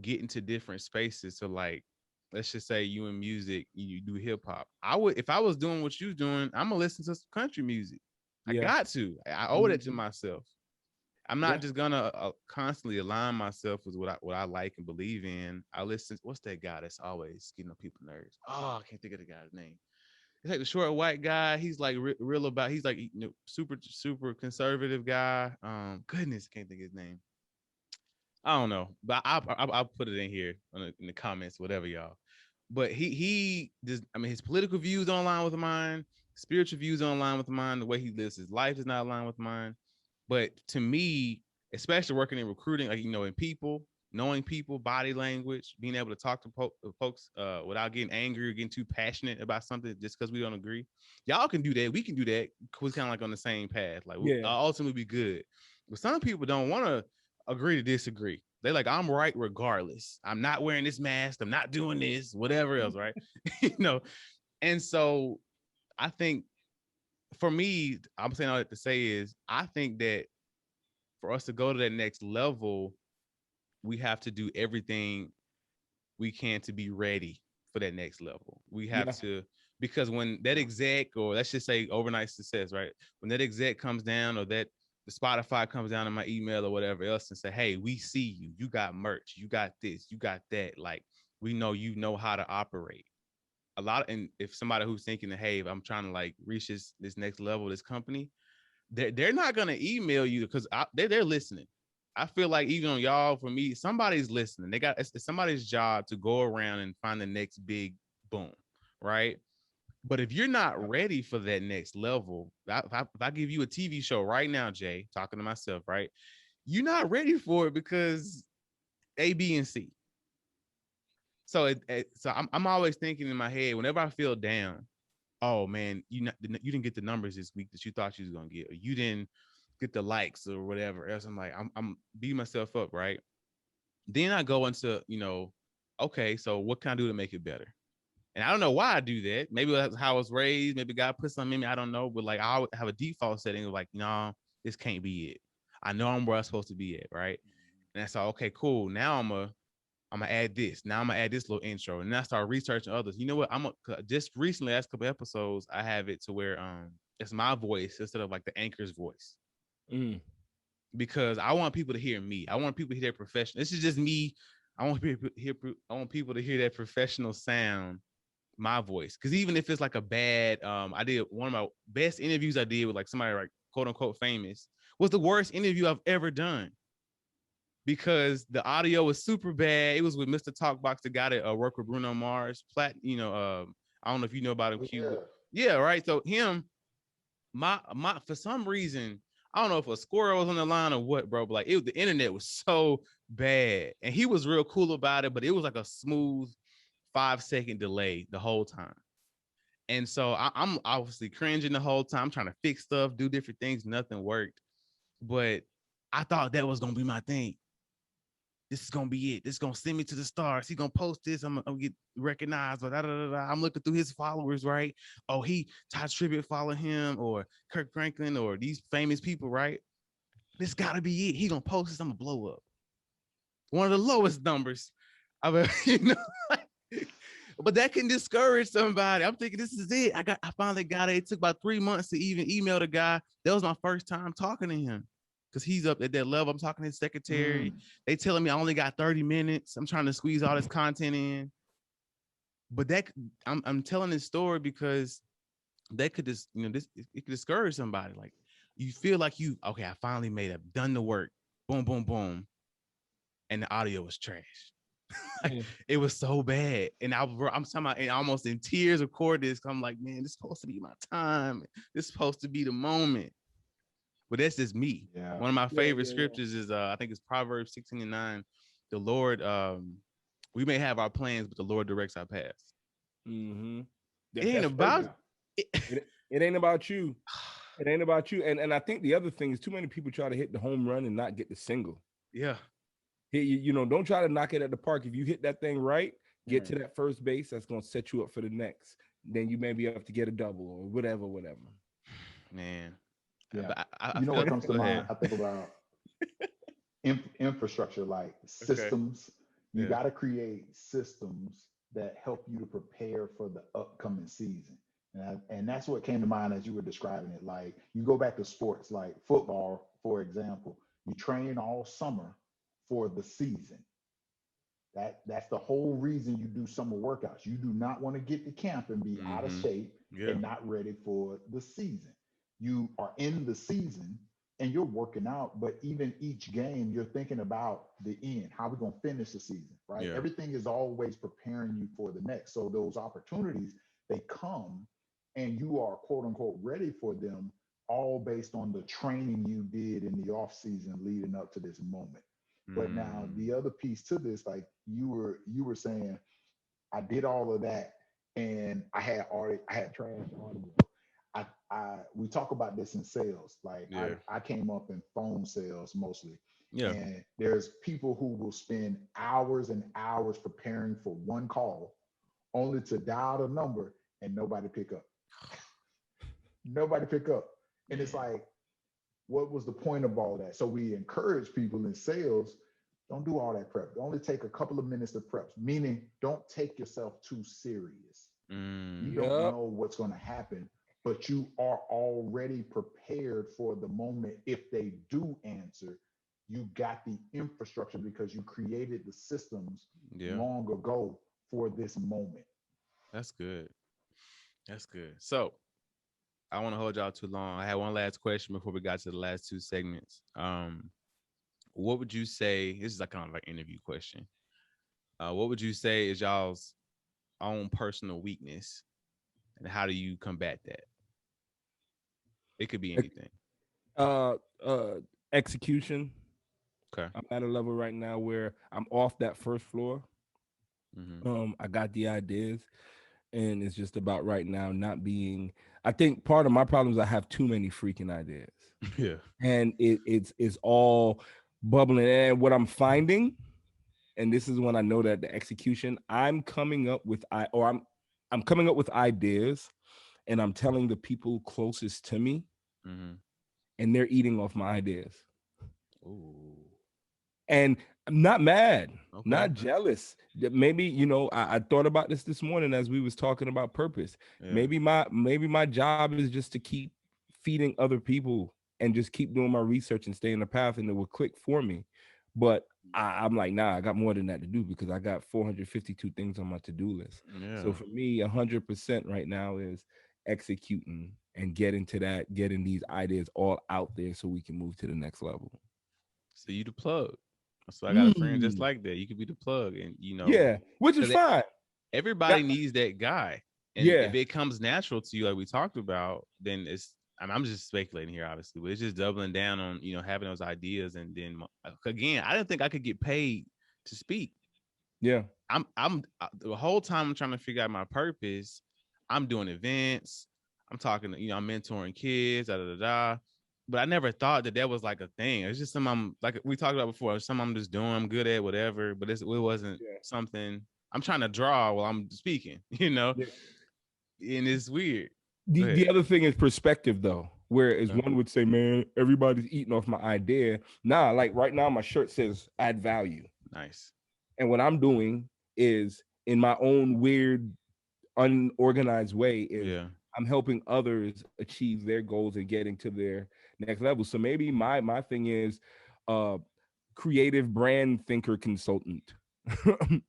get into different spaces, so like let's just say you in music, you do hip hop. I would, if I was doing what you're doing, I'm gonna listen to some country music. I got to. I owe it to myself. I'm not just gonna constantly align myself with what I like and believe in. I listen. What's that guy that's always getting on people's nerves? Oh, I can't think of the guy's name. It's like the short white guy. He's like real about. He's like super conservative guy. Goodness, can't think of his name. I don't know, but I'll put it in here in the comments, whatever y'all. But he just, I mean, his political views don't align with mine. Spiritual views don't align with mine. The way he lives his life is not aligned with mine. But to me, especially working in recruiting, like in people, knowing people, body language, being able to talk to folks without getting angry or getting too passionate about something just because we don't agree. Y'all can do that. We can do that. We're kind of like on the same path. Like we'll ultimately be good. But some people don't want to agree to disagree. They're like, I'm right regardless. I'm not wearing this mask. I'm not doing this, whatever else, right? And so I think for me, I'm saying all that to say is I think that for us to go to that next level, we have to do everything we can to be ready for that next level. We have to, because when that exec, or let's just say overnight success, right? When that exec comes down, or that the Spotify comes down in my email or whatever else and say, hey, we see you, you got merch, you got this, you got that. Like, we know you know how to operate. And if somebody who's thinking that, hey, if I'm trying to like reach this next level, this company, they're not gonna email you because they're listening. I feel like even on y'all, for me, somebody's listening. It's somebody's job to go around and find the next big boom, right? But if you're not ready for that next level, if I give you a TV show right now, Jay, talking to myself, right? You're not ready for it because A, B, and C. So I'm always thinking in my head, whenever I feel down, oh man, you didn't get the numbers this week that you thought you was gonna get, or you didn't get the likes or whatever else. I'm like, I'm beating myself up, right? Then I go into, okay, so what can I do to make it better? And I don't know why I do that. Maybe that's how I was raised. Maybe God put something in me. I don't know. But like I always have a default setting of like, no, this can't be it. I know I'm where I'm supposed to be at, right? And I saw, okay, cool. Now I'm gonna add this. Now I'm gonna add this little intro, and then I start researching others. You know what? Just recently, last couple episodes, I have it to where it's my voice instead of like the anchor's voice. Mm. Because I want people to hear me. I want people to hear that professional. This is just me. I want people to hear that professional sound, my voice. Because even if it's like a bad, I did one of my best interviews I did with like somebody like quote unquote famous was the worst interview I've ever done. Because the audio was super bad. It was with Mr. Talkbox, the guy that worked with Bruno Mars. I don't know if you know about him, Q. But yeah, right. So him, my for some reason, I don't know if a squirrel was on the line or what, bro. But like the internet was so bad, and he was real cool about it. But it was like a smooth 5-second delay the whole time. And so I'm obviously cringing the whole time, trying to fix stuff, do different things. Nothing worked. But I thought that was gonna be my thing. This is gonna be it. This is gonna send me to the stars. He gonna post this. I'm gonna get recognized. But I'm looking through his followers, right? Oh, Todd Tribbett follow him, or Kirk Franklin, or these famous people, right? This gotta be it. He gonna post this. I'm gonna blow up. One of the lowest numbers I've ever, But that can discourage somebody. I'm thinking this is it. I finally got it. It took about 3 months to even email the guy. That was my first time talking to him. Because he's up at that level. I'm talking to his secretary. They telling me I only got 30 minutes. I'm trying to squeeze all this content in. But I'm telling this story because that could just, it could discourage somebody. Like you feel like I finally made it, done the work. Boom, boom, boom. And the audio was trash. It was so bad. And I'm talking about almost in tears record this. I'm like, man, this is supposed to be my time. This is supposed to be the moment. But that's just me. Yeah. One of my favorite scriptures is I think it's Proverbs 16:9. The Lord, we may have our plans, but the Lord directs our paths. Mm-hmm. It ain't about it ain't about you. It ain't about you. And I think the other thing is too many people try to hit the home run and not get the single. Yeah. Don't try to knock it at the park. If you hit that thing right, get to that first base, that's gonna set you up for the next. Then you may be able to get a double or whatever. Man. Yeah, you know what comes to mind? I think about infrastructure, like systems. You got to create systems that help you to prepare for the upcoming season. And that's what came to mind as you were describing it. Like you go back to sports, like football, for example. You train all summer for the season. That's the whole reason you do summer workouts. You do not want to get to camp and be out of shape and not ready for the season. You are in the season and you're working out, but even each game, you're thinking about the end. How are we going to finish the season, right? Yeah. Everything is always preparing you for the next. So those opportunities, they come and you are quote unquote ready for them, all based on the training you did in the off season leading up to this moment. But now the other piece to this, like you were saying, I did all of that and I had trash audio. We talk about this in sales. Like I came up in phone sales mostly. Yeah. And there's people who will spend hours and hours preparing for one call only to dial the number and nobody pick up. Nobody pick up. And it's like, what was the point of all that? So we encourage people in sales, don't do all that prep. Only take a couple of minutes of prep, meaning don't take yourself too serious. You don't know what's going to happen, but you are already prepared for the moment. If they do answer, you got the infrastructure because you created the systems long ago for this moment. That's good. That's good. So I don't want to hold y'all too long. I had one last question before we got to the last two segments. What would you say? This is like kind of like an interview question. What would you say is y'all's own personal weakness, and how do you combat that? It could be anything. Execution. Okay. I'm at a level right now where I'm off that first floor. Mm-hmm. I got the ideas, and it's just about right now not being. I think part of my problem is I have too many freaking ideas. Yeah. And it's all bubbling. And what I'm finding, and this is when I know that the execution, I'm coming up with ideas, and I'm telling the people closest to me, and they're eating off my ideas. Ooh. And I'm not mad, not jealous. Maybe, I thought about this morning as we was talking about purpose. Yeah. Maybe my job is just to keep feeding other people and just keep doing my research and stay in the path, and it will click for me. But I'm like, nah, I got more than that to do because I got 452 things on my to-do list. Yeah. So for me, 100% right now is executing and getting to that, getting these ideas all out there so we can move to the next level. So you the plug. So I got a friend just like that. You could be the plug, and Yeah, which is fine. Everybody needs that guy. And Yeah. if it comes natural to you, like we talked about, then I'm just speculating here, obviously, but it's just doubling down on, having those ideas. And then again, I didn't think I could get paid to speak. Yeah. I'm the whole time I'm trying to figure out my purpose. I'm doing events. I'm talking, I'm mentoring kids, but I never thought that was like a thing. It's just something I'm, like we talked about before, something I'm just doing, I'm good at, whatever. But it wasn't something I'm trying to draw while I'm speaking, and it's weird. The other thing is perspective, though. Whereas one would say, man, everybody's eating off my idea. Nah, like right now, my shirt says add value. Nice. And what I'm doing is, in my own weird, unorganized way, is I'm helping others achieve their goals and getting to their next level. So maybe my thing is creative brand thinker consultant.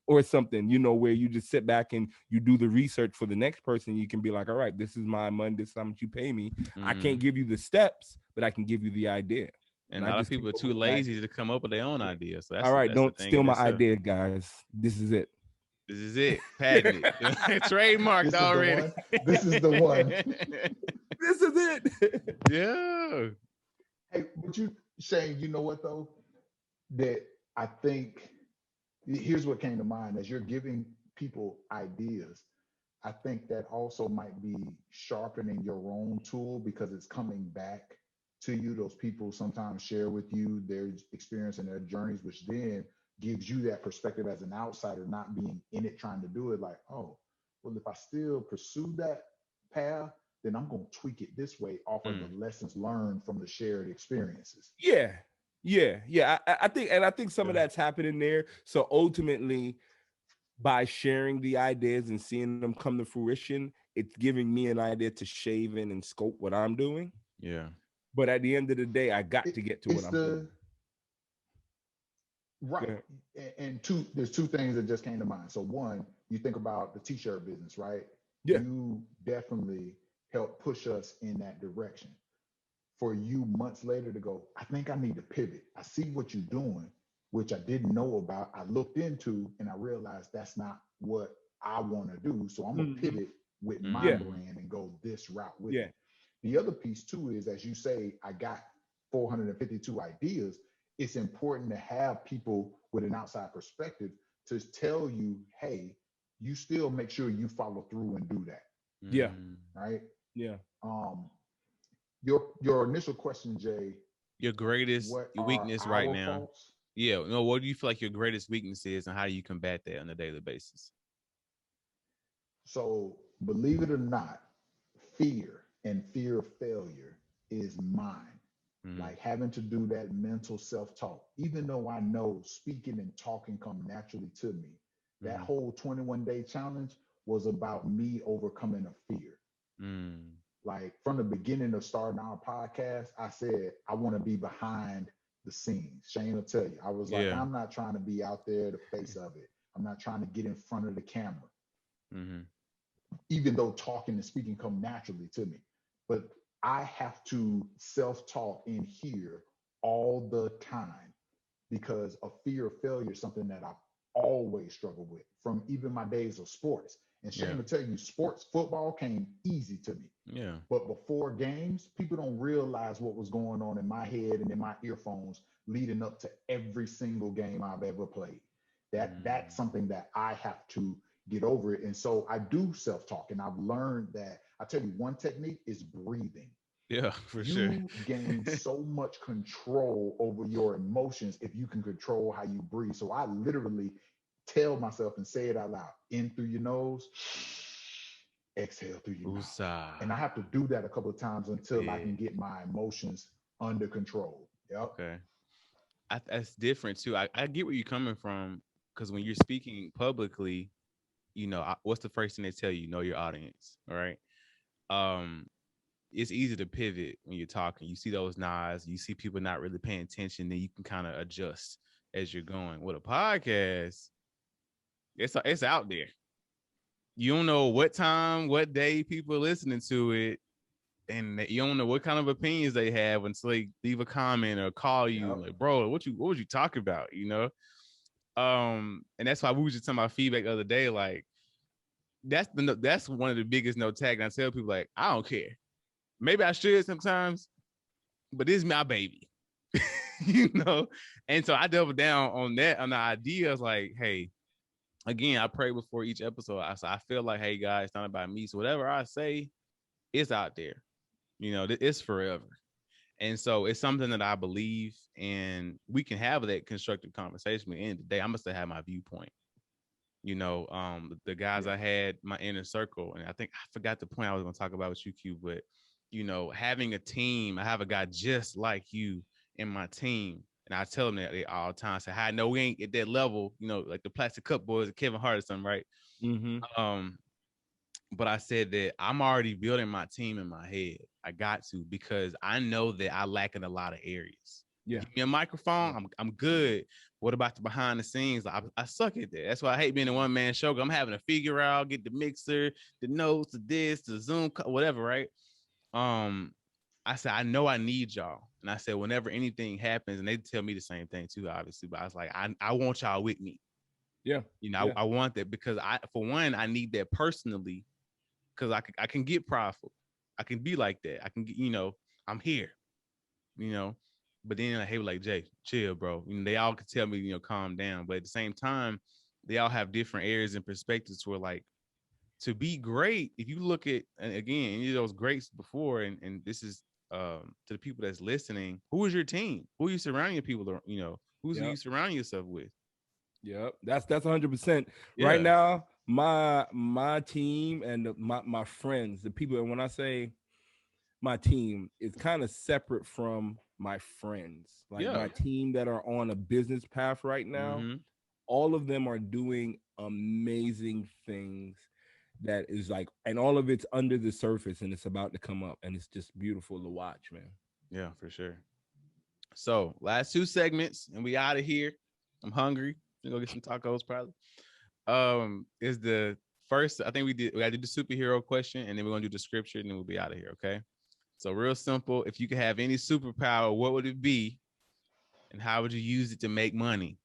Or something, where you just sit back and you do the research for the next person. You can be like, all right, this is my money, this is how much you pay me. I can't give you the steps, but I can give you the idea. And a lot of people are too lazy to come up with their own ideas. So that's all right, don't steal my idea, guys. This is it. This is it. Patent it. Trademarked already. This is the one. This is it. Yeah. Hey, but you saying, you know what though? That I think here's what came to mind as you're giving people ideas. I think that also might be sharpening your own tool because it's coming back to you. Those people sometimes share with you their experience and their journeys, which then gives you that perspective as an outsider, not being in it, trying to do it. Like, oh, well, if I still pursue that path, then I'm going to tweak it this way off of the lessons learned from the shared experiences. Yeah. I think some of that's happening there. So ultimately, by sharing the ideas and seeing them come to fruition, it's giving me an idea to shave in and scope what I'm doing. Yeah. But at the end of the day, I got to get to what I'm doing. Right. And there's two things that just came to mind. So one, you think about the t-shirt business, right? Yeah. You definitely helped push us in that direction. For you months later to go, I think I need to pivot. I see what you're doing, which I didn't know about. I looked into and I realized that's not what I want to do. So I'm gonna pivot with my brand and go this route with it. The other piece too is, as you say, I got 452 ideas. It's important to have people with an outside perspective to tell you, hey, you still make sure you follow through and do that. Yeah. Right. Yeah. Your initial question, Jay. Your greatest weakness right now. Faults? Yeah. No, what do you feel like your greatest weakness is, and how do you combat that on a daily basis? So, believe it or not, fear and fear of failure is mine. Like having to do that mental self-talk, even though I know speaking and talking come naturally to me. That whole 21-day challenge was about me overcoming a fear. Like from the beginning of starting our podcast, I said, I want to be behind the scenes. Shane will tell you, I was like, I'm not trying to be out there, the face of it. I'm not trying to get in front of the camera. Even though talking and speaking come naturally to me. But I have to self-talk in here all the time because a fear of failure is something that I've always struggled with from even my days of sports. And Shane will tell you, football came easy to me. Yeah. But before games, people don't realize what was going on in my head and in my earphones leading up to every single game I've ever played. That's something that I have to get over it. And so I do self-talk, and I've learned that. I tell you, one technique is breathing. Yeah, for sure. You gain so much control over your emotions if you can control how you breathe. So I literally tell myself and say it out loud: in through your nose, exhale through your mouth. And I have to do that a couple of times until I can get my emotions under control. Yep. Okay. That's different too. I get where you're coming from, because when you're speaking publicly, what's the first thing they tell you? Know your audience. All right. it's easy to pivot when you're talking. You see those nods, you see people not really paying attention, then you can kind of adjust as you're going. With a podcast, it's out there. You don't know what time, what day people are listening to it, and you don't know what kind of opinions they have until they leave a comment or call you like, bro, what was you talking about? And that's why we were just talking about feedback the other day. Like that's one of the biggest no tag. And I tell people like, I don't care. Maybe I should sometimes, but this is my baby. And so I doubled down on that, on the idea. I was like, hey, again, I pray before each episode. I feel like, hey guys, it's not about me. So whatever I say, it's out there. It's forever. And so it's something that I believe, and we can have that constructive conversation. At the end of the day, I must have my viewpoint. The guys I had my inner circle, and I think I forgot the point I was going to talk about with you, Q, but having a team, I have a guy just like you in my team, and I tell them that they all the time. Say, I know we ain't at that level, like the Plastic Cup Boys, Kevin Hart or something, right? But I said that I'm already building my team in my head. I got to, because I know that I lack in a lot of areas. Yeah. Give me a microphone, I'm good. What about the behind the scenes? I suck at that. That's why I hate being a one-man show. I'm having to figure out, get the mixer, the notes, the Zoom, whatever, right? I said, I know I need y'all. And I said, whenever anything happens, and they tell me the same thing too, obviously, but I was like, I want y'all with me. Yeah. I want that, because for one, I need that personally, because I can get prideful. I can be like that. I can get, I'm here, but then like, hey, like, Jay, chill, bro. They all could tell me, calm down. But at the same time, they all have different areas and perspectives where, like, to be great, if you look at, and again, any of those greats before, and this is to the people that's listening, who is your team? Who are you surrounding your people, who you surrounding yourself with? Yep, that's 100%. Yeah. Right now, my team and my friends, the people, and when I say my team, is kind of separate from my friends. Like my team that are on a business path right now, all of them are doing amazing things. That is like, and all of it's under the surface, and it's about to come up, and it's just beautiful to watch, man. Yeah, for sure. So last two segments, and we out of here. I'm hungry. We're gonna get some tacos probably. Is the first, I think we gotta do the superhero question, and then we're gonna do the scripture, and then we'll be out of here. Okay. So real simple. If you could have any superpower, what would it be? And how would you use it to make money?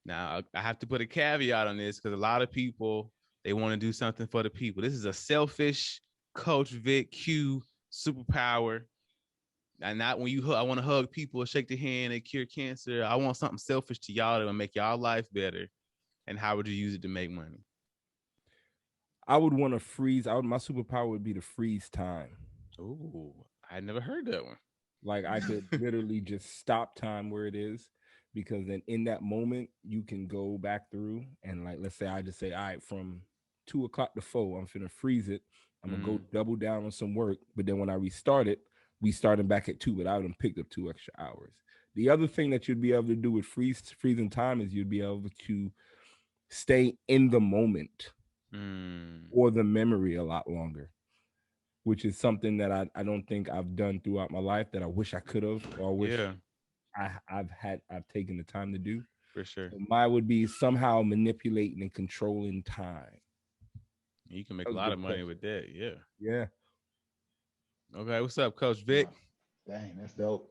Now, I have to put a caveat on this, because a lot of people, they want to do something for the people. This is a selfish Coach Vic Q superpower. And not when I want to hug people, shake their hand, and cure cancer. I want something selfish to y'all that will make y'all life better. And how would you use it to make money? I would want to freeze. My superpower would be to freeze time. Oh, I never heard that one. Like I could literally just stop time where it is, because then in that moment you can go back through and, like, let's say I just say, all right, from 2:00 to 4, I'm finna freeze it. I'm gonna go double down on some work, but then when I restart it, we starting back at 2, but I would have picked up 2 extra hours. The other thing that you'd be able to do with freezing time is you'd be able to stay in the moment or the memory a lot longer, which is something that I don't think I've done throughout my life, that I wish I could have, or wish I've taken the time to do. For sure. So mine would be somehow manipulating and controlling time. You can make a lot of money with that. Yeah. Yeah. Okay. What's up, Coach Vic? Dang, that's dope.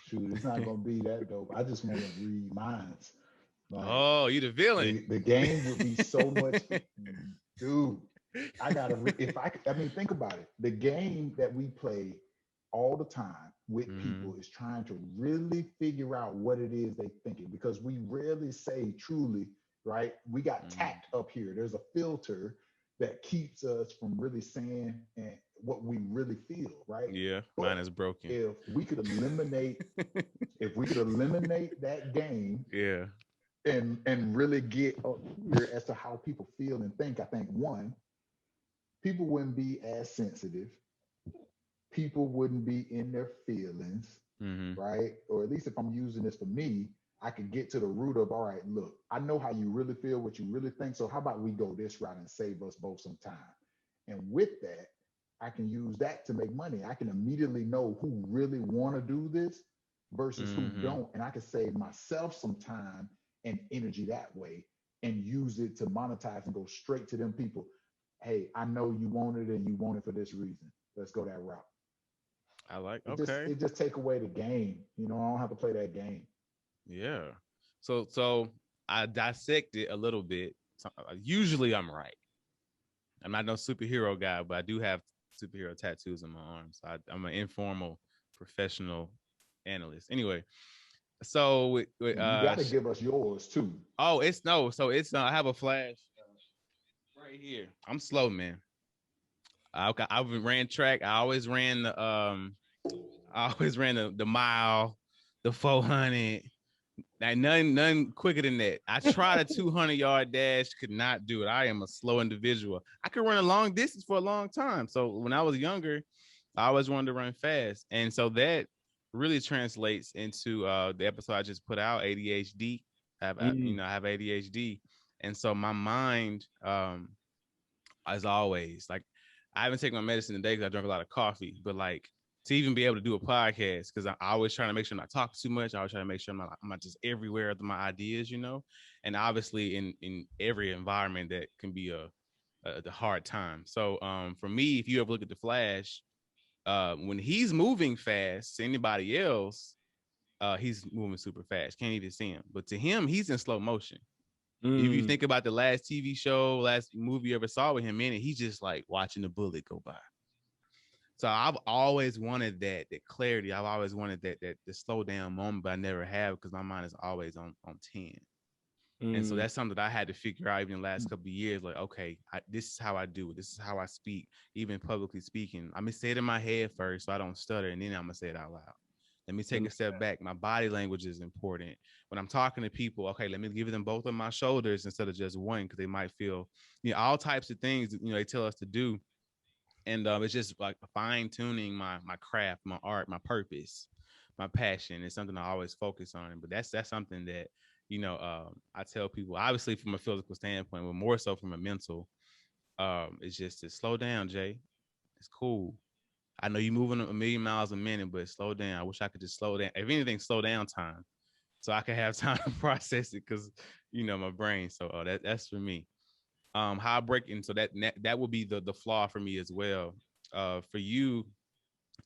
Shoot, it's not gonna be that dope. I just want to read minds. Like, you the villain. The game would be so much, dude. I gotta. I mean, think about it. The game that we play all the time with people is trying to really figure out what it is they're thinking, because we rarely say truly, right? We got tact up here. There's a filter that keeps us from really saying what we really feel, right? Yeah, mine is broken. If we could eliminate, that game, yeah, and really get clear as to how people feel and think, I think one, people wouldn't be as sensitive. People wouldn't be in their feelings, right? Or at least if I'm using this for me, I could get to the root of, all right, look, I know how you really feel, what you really think. So how about we go this route and save us both some time? And with that, I can use that to make money. I can immediately know who really want to do this versus who don't. And I can save myself some time and energy that way and use it to monetize and go straight to them people. Hey, I know you want it and you want it for this reason. Let's go that route. I like, It just take away the game. You know, I don't have to play that game. Yeah. So I dissect it a little bit. So, usually I'm right. I'm not no superhero guy, but I do have superhero tattoos on my arms. I'm an informal professional analyst. Anyway, so You got to give us yours too. Oh, it's no. So it's I have a flash right here. I'm slow, man. I ran track. I always ran the mile, the 400. Like none quicker than that. I tried a 200-yard dash, could not do it. I am a slow individual. I could run a long distance for a long time. So when I was younger, I always wanted to run fast. And so that really translates into the episode I just put out, ADHD. I have ADHD. And so my mind, as always, like I haven't taken my medicine today because I drank a lot of coffee, but like to even be able to do a podcast, because I always trying to make sure I'm not talking too much. I always try to make sure I'm not just everywhere with my ideas, you know. And obviously in every environment that can be the hard time. So for me, if you ever look at the Flash, when he's moving fast to anybody else, he's moving super fast. Can't even see him. But to him, he's in slow motion. If you think about the last TV show, last movie you ever saw with him in it, he's just like watching the bullet go by. So I've always wanted that clarity. I've always wanted that the slow down moment, but I never have because my mind is always on 10. And so that's something that I had to figure out even in the last couple of years. Like, okay, this is how I do it. This is how I speak, even publicly speaking. I'm going to say it in my head first so I don't stutter, and then I'm going to say it out loud. Let me take a step back. My body language is important. When I'm talking to people, okay, let me give them both of my shoulders instead of just one, because they might feel, all types of things, they tell us to do. And it's just like fine tuning my craft, my art, my purpose, my passion is something I always focus on. But that's something that, I tell people, obviously from a physical standpoint, but more so from a mental, it's just to slow down, Jay. It's cool. I know you're moving a million miles a minute, but slow down. I wish I could just slow down. If anything, slow down time so I could have time to process it because, my brain. So that's for me. How I break in. So that would be the flaw for me as well. For you,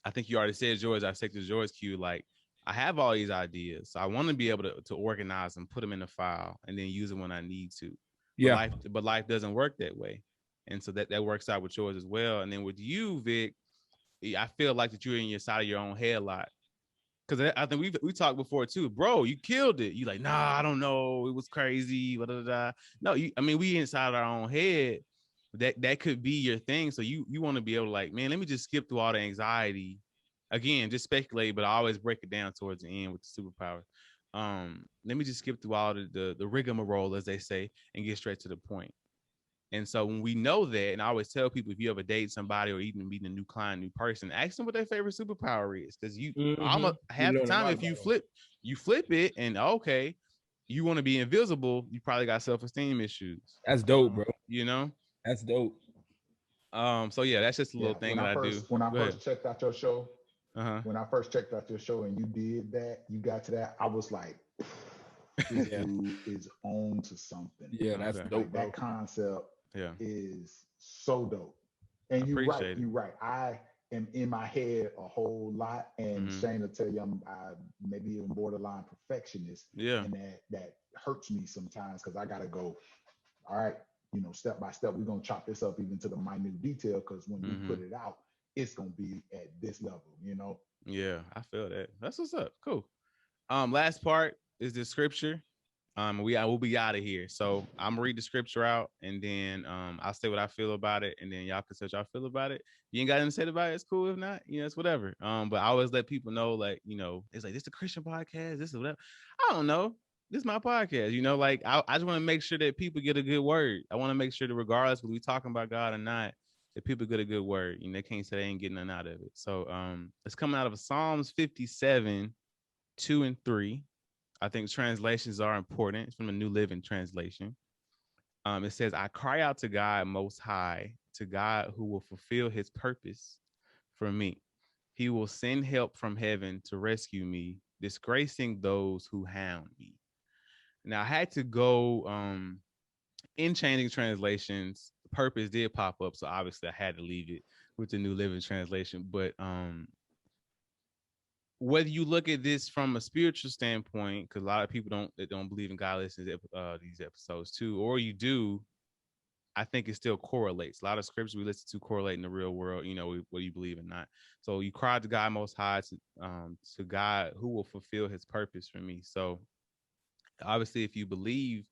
I think you already said yours. I said to yours, Q, like I have all these ideas. So I want to be able to organize them, put them in a file, and then use them when I need to. Yeah. But life doesn't work that way. And so that works out with yours as well. And then with you, Vic, I feel like that you're in your side of your own head a lot. Because I think we talked before too, bro. You killed it. You like, nah, I don't know. It was crazy. Blah, blah, blah. No, we inside our own head. That could be your thing. So you want to be able to like, man, let me just skip through all the anxiety. Again, just speculate, but I always break it down towards the end with the superpower. Let me just skip through all the rigmarole, as they say, and get straight to the point. And so when we know that, and I always tell people, if you ever date somebody or even meet a new client, new person, ask them what their favorite superpower is. Because almost half the time, if you flip it and okay, you want to be invisible, you probably got self-esteem issues. That's dope, bro. That's dope. So yeah, that's just a little thing that I do. When I first checked out your show, and you did that, you got to that, I was like, this dude is on to something. Yeah, that's dope. That concept is so dope. And you're right. I am in my head a whole lot, and Shane will tell you I maybe even borderline perfectionist. Yeah. And that hurts me sometimes because I gotta go, all right, step by step, we're gonna chop this up even to the minute detail, because when you put it out, it's gonna be at this level, Yeah, I feel that. That's what's up. Cool. Last part is the scripture. We'll be out of here. So I'm gonna read the scripture out, and then I'll say what I feel about it, and then y'all can say what y'all feel about it. You ain't got anything to say about it, it's cool. If not, it's whatever. But I always let people know, like, it's like, this is a Christian podcast, this is whatever. I don't know. This is my podcast, like I just want to make sure that people get a good word. I want to make sure that regardless whether we talking about God or not, that people get a good word. They can't say they ain't getting nothing out of it. So it's coming out of Psalms 57, 2 and 3. I think translations are important. It's from the New Living Translation. It says, I cry out to God Most High, to God who will fulfill his purpose for me. He will send help from heaven to rescue me, disgracing those who hound me. Now, I had to go in changing translations. Purpose did pop up, so obviously I had to leave it with the New Living Translation. But whether you look at this from a spiritual standpoint, because a lot of people don't believe in God listens to these episodes too, or you do, I think it still correlates. A lot of scriptures we listen to correlate in the real world, you know, whether you believe or not. So you cry to God Most High, to God who will fulfill his purpose for me. So obviously, if you believe,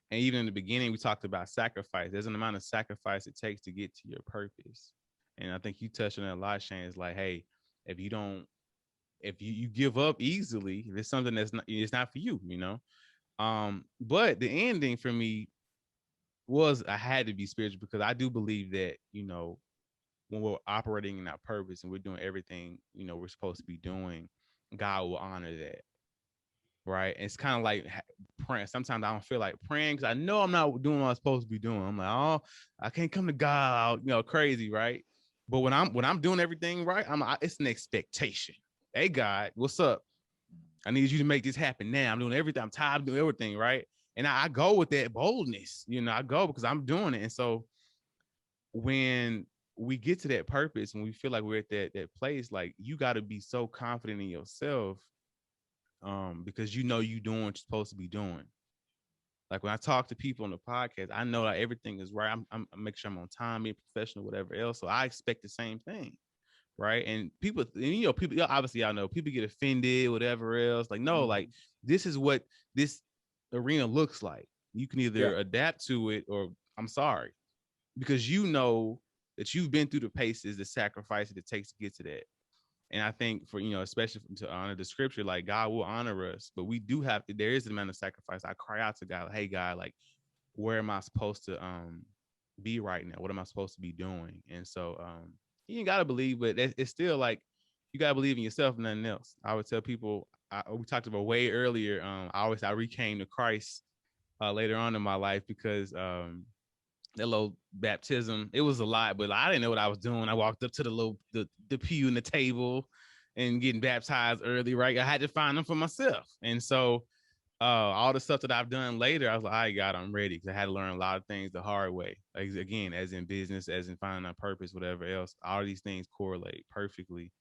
and even in the beginning, we talked about sacrifice. There's an amount of sacrifice it takes to get to your purpose. And I think you touched on that a lot, Shane. It's like, hey, if you don't, if you give up easily, if it's something that's not, it's not for you, you know. But the ending for me was I had to be spiritual, because I do believe that, you know, when we're operating in our purpose and we're doing everything, you know, we're supposed to be doing, God will honor that. Right. And it's kind of like praying. Sometimes I don't feel like praying because I know I'm not doing what I'm supposed to be doing. I'm like, oh, I can't come to God, you know, crazy. Right. But when I'm doing everything right, it's an expectation. Hey, God, what's up? I need you to make this happen now. I'm doing everything. I'm tired of doing everything. Right. And I go with that boldness, you know, I go because I'm doing it. And so when we get to that purpose and we feel like we're at that place, like you got to be so confident in yourself, because you know you doing what you're supposed to be doing. Like when I talk to people on the podcast, I know that everything is right. I make sure I'm on time, being professional, whatever else. So I expect the same thing, right? And people, and, you know, people obviously y'all know people get offended, whatever else. Like no, like this is what this arena looks like. You can either adapt to it or I'm sorry, because you know that you've been through the paces, the sacrifice that it takes to get to that. And I think for, you know, especially to honor the scripture, like God will honor us, but we do have to, there is an amount of sacrifice. I cry out to God, like, hey God, like, where am I supposed to be right now? What am I supposed to be doing? And so you ain't gotta believe, but it's still like you gotta believe in yourself and nothing else. I would tell people, we talked about way earlier. I recame to Christ later on in my life because that little baptism, it was a lot, but I didn't know what I was doing. I walked up to the pew and the table and getting baptized early, right? I had to find them for myself. And so all the stuff that I've done later, I was like, all right, God, I'm ready, because I had to learn a lot of things the hard way. Like, again, as in business, as in finding our purpose, whatever else, all of these things correlate perfectly.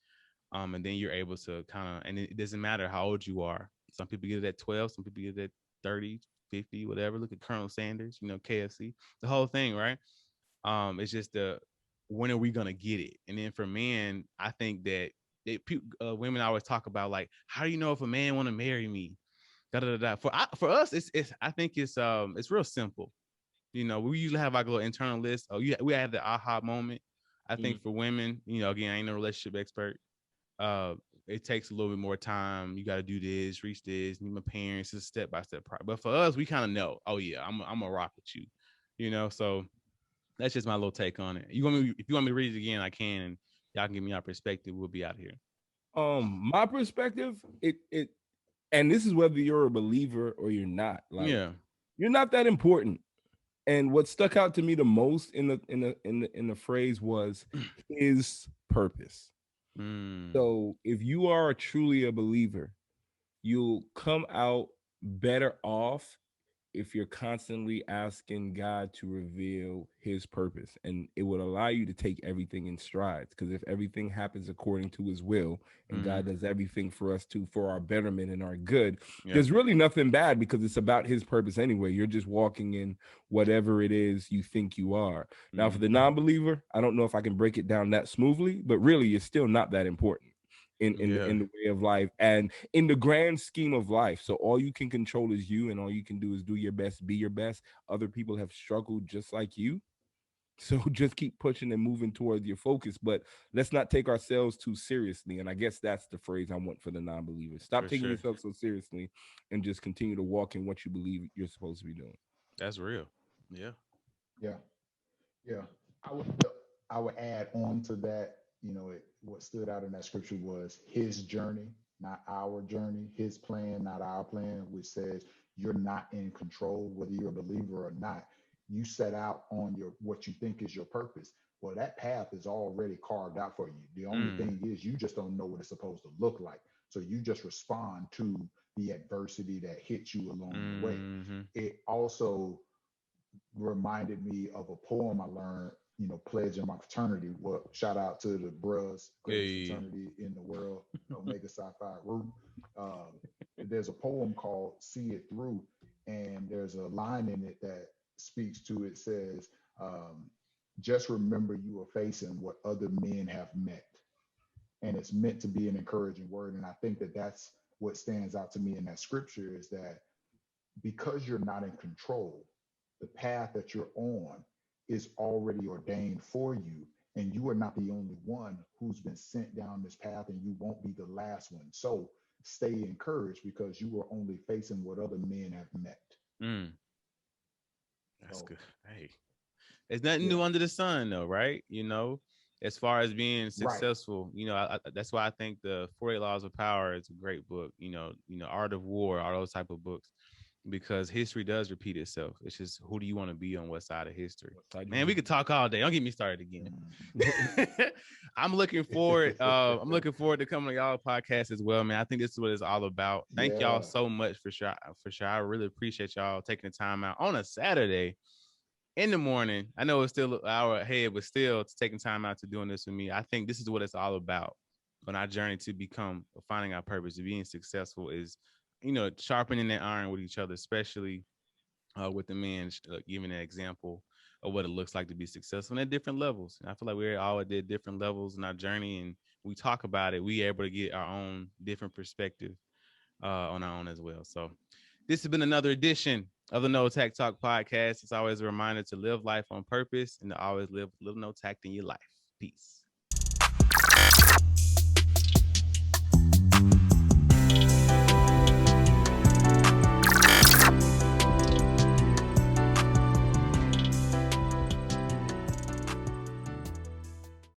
And then you're able to kind of, and it doesn't matter how old you are. Some people get it at 12, some people get it at 30, 50, whatever. Look at Colonel Sanders, you know, KFC, the whole thing, right? It's just when are we gonna get it? And then for men, I think that women always talk about, like, how do you know if a man want to marry me? Da, da, da, da. For us, it's I think it's real simple. You know, we usually have like a little internal list. We have the aha moment. I think for women, you know, again, I ain't no relationship expert. Uh, it takes a little bit more time. You got to do this, reach this, need my parents, it's a step by step. But for us, we kind of know. Oh yeah, I'm gonna rock with you. You know, so that's just my little take on it. If you want me to read it again, I can, and y'all can give me your perspective. We'll be out here. My perspective, it and this is whether you're a believer or you're not. Like, you're not that important. And what stuck out to me the most in the phrase was his purpose. So if you are truly a believer, you'll come out better off if you're constantly asking God to reveal his purpose, and it would allow you to take everything in strides. Because if everything happens according to his will, and God does everything for us for our betterment and our good, there's really nothing bad, because it's about his purpose anyway. You're just walking in whatever it is you think you are. Now, for the non-believer, I don't know if I can break it down that smoothly, but really it's still not that important in the way of life and in the grand scheme of life. So all you can control is you, and all you can do is do your best, be your best. Other people have struggled just like you. So just keep pushing and moving towards your focus, but let's not take ourselves too seriously. And I guess that's the phrase I want for the non-believers. Stop taking yourself so seriously and just continue to walk in what you believe you're supposed to be doing. That's real. Yeah. I would add on to that. You know, what stood out in that scripture was his journey, not our journey, his plan, not our plan, which says you're not in control, whether you're a believer or not. you set out on your what you think is your purpose. Well, that path is already carved out for you. The only thing is you just don't know what it's supposed to look like. So you just respond to the adversity that hits you along the way. It also reminded me of a poem I learned, pledging my fraternity. Well, shout out to the bros, greatest fraternity in the world, Omega Psi Phi Rue. There's a poem called See It Through, and there's a line in it that speaks to it, says, just remember you are facing what other men have met. And it's meant to be an encouraging word. And I think that that's what stands out to me in that scripture, is that because you're not in control, the path that you're on is already ordained for you. And you are not the only one who's been sent down this path, and you won't be the last one. So stay encouraged, because you are only facing what other men have met. That's good. Hey, there's nothing new under the sun, though, right? As far as being successful, that's why I think the 48 Laws of Power is a great book. Art of War, all those type of books, because history does repeat itself. It's just, who do you want to be on what side of history? Man, we could talk all day. Don't get me started again. I'm looking forward. I'm looking forward to coming to y'all podcast as well, man. I think this is what it's all about. Thank y'all so much for sure. I really appreciate y'all taking the time out on a Saturday in the morning. I know it's still an hour ahead, but still taking time out to doing this with me. I think this is what it's all about on our journey to finding our purpose, to being successful, is, sharpening that iron with each other, especially with the men, giving an example of what it looks like to be successful at different levels. And I feel like we're all at different levels in our journey, and we talk about it. We able to get our own different perspective on our own as well. So this has been another edition of the No Tact Talk podcast. It's always a reminder to live life on purpose and to always live no tact in your life. Peace.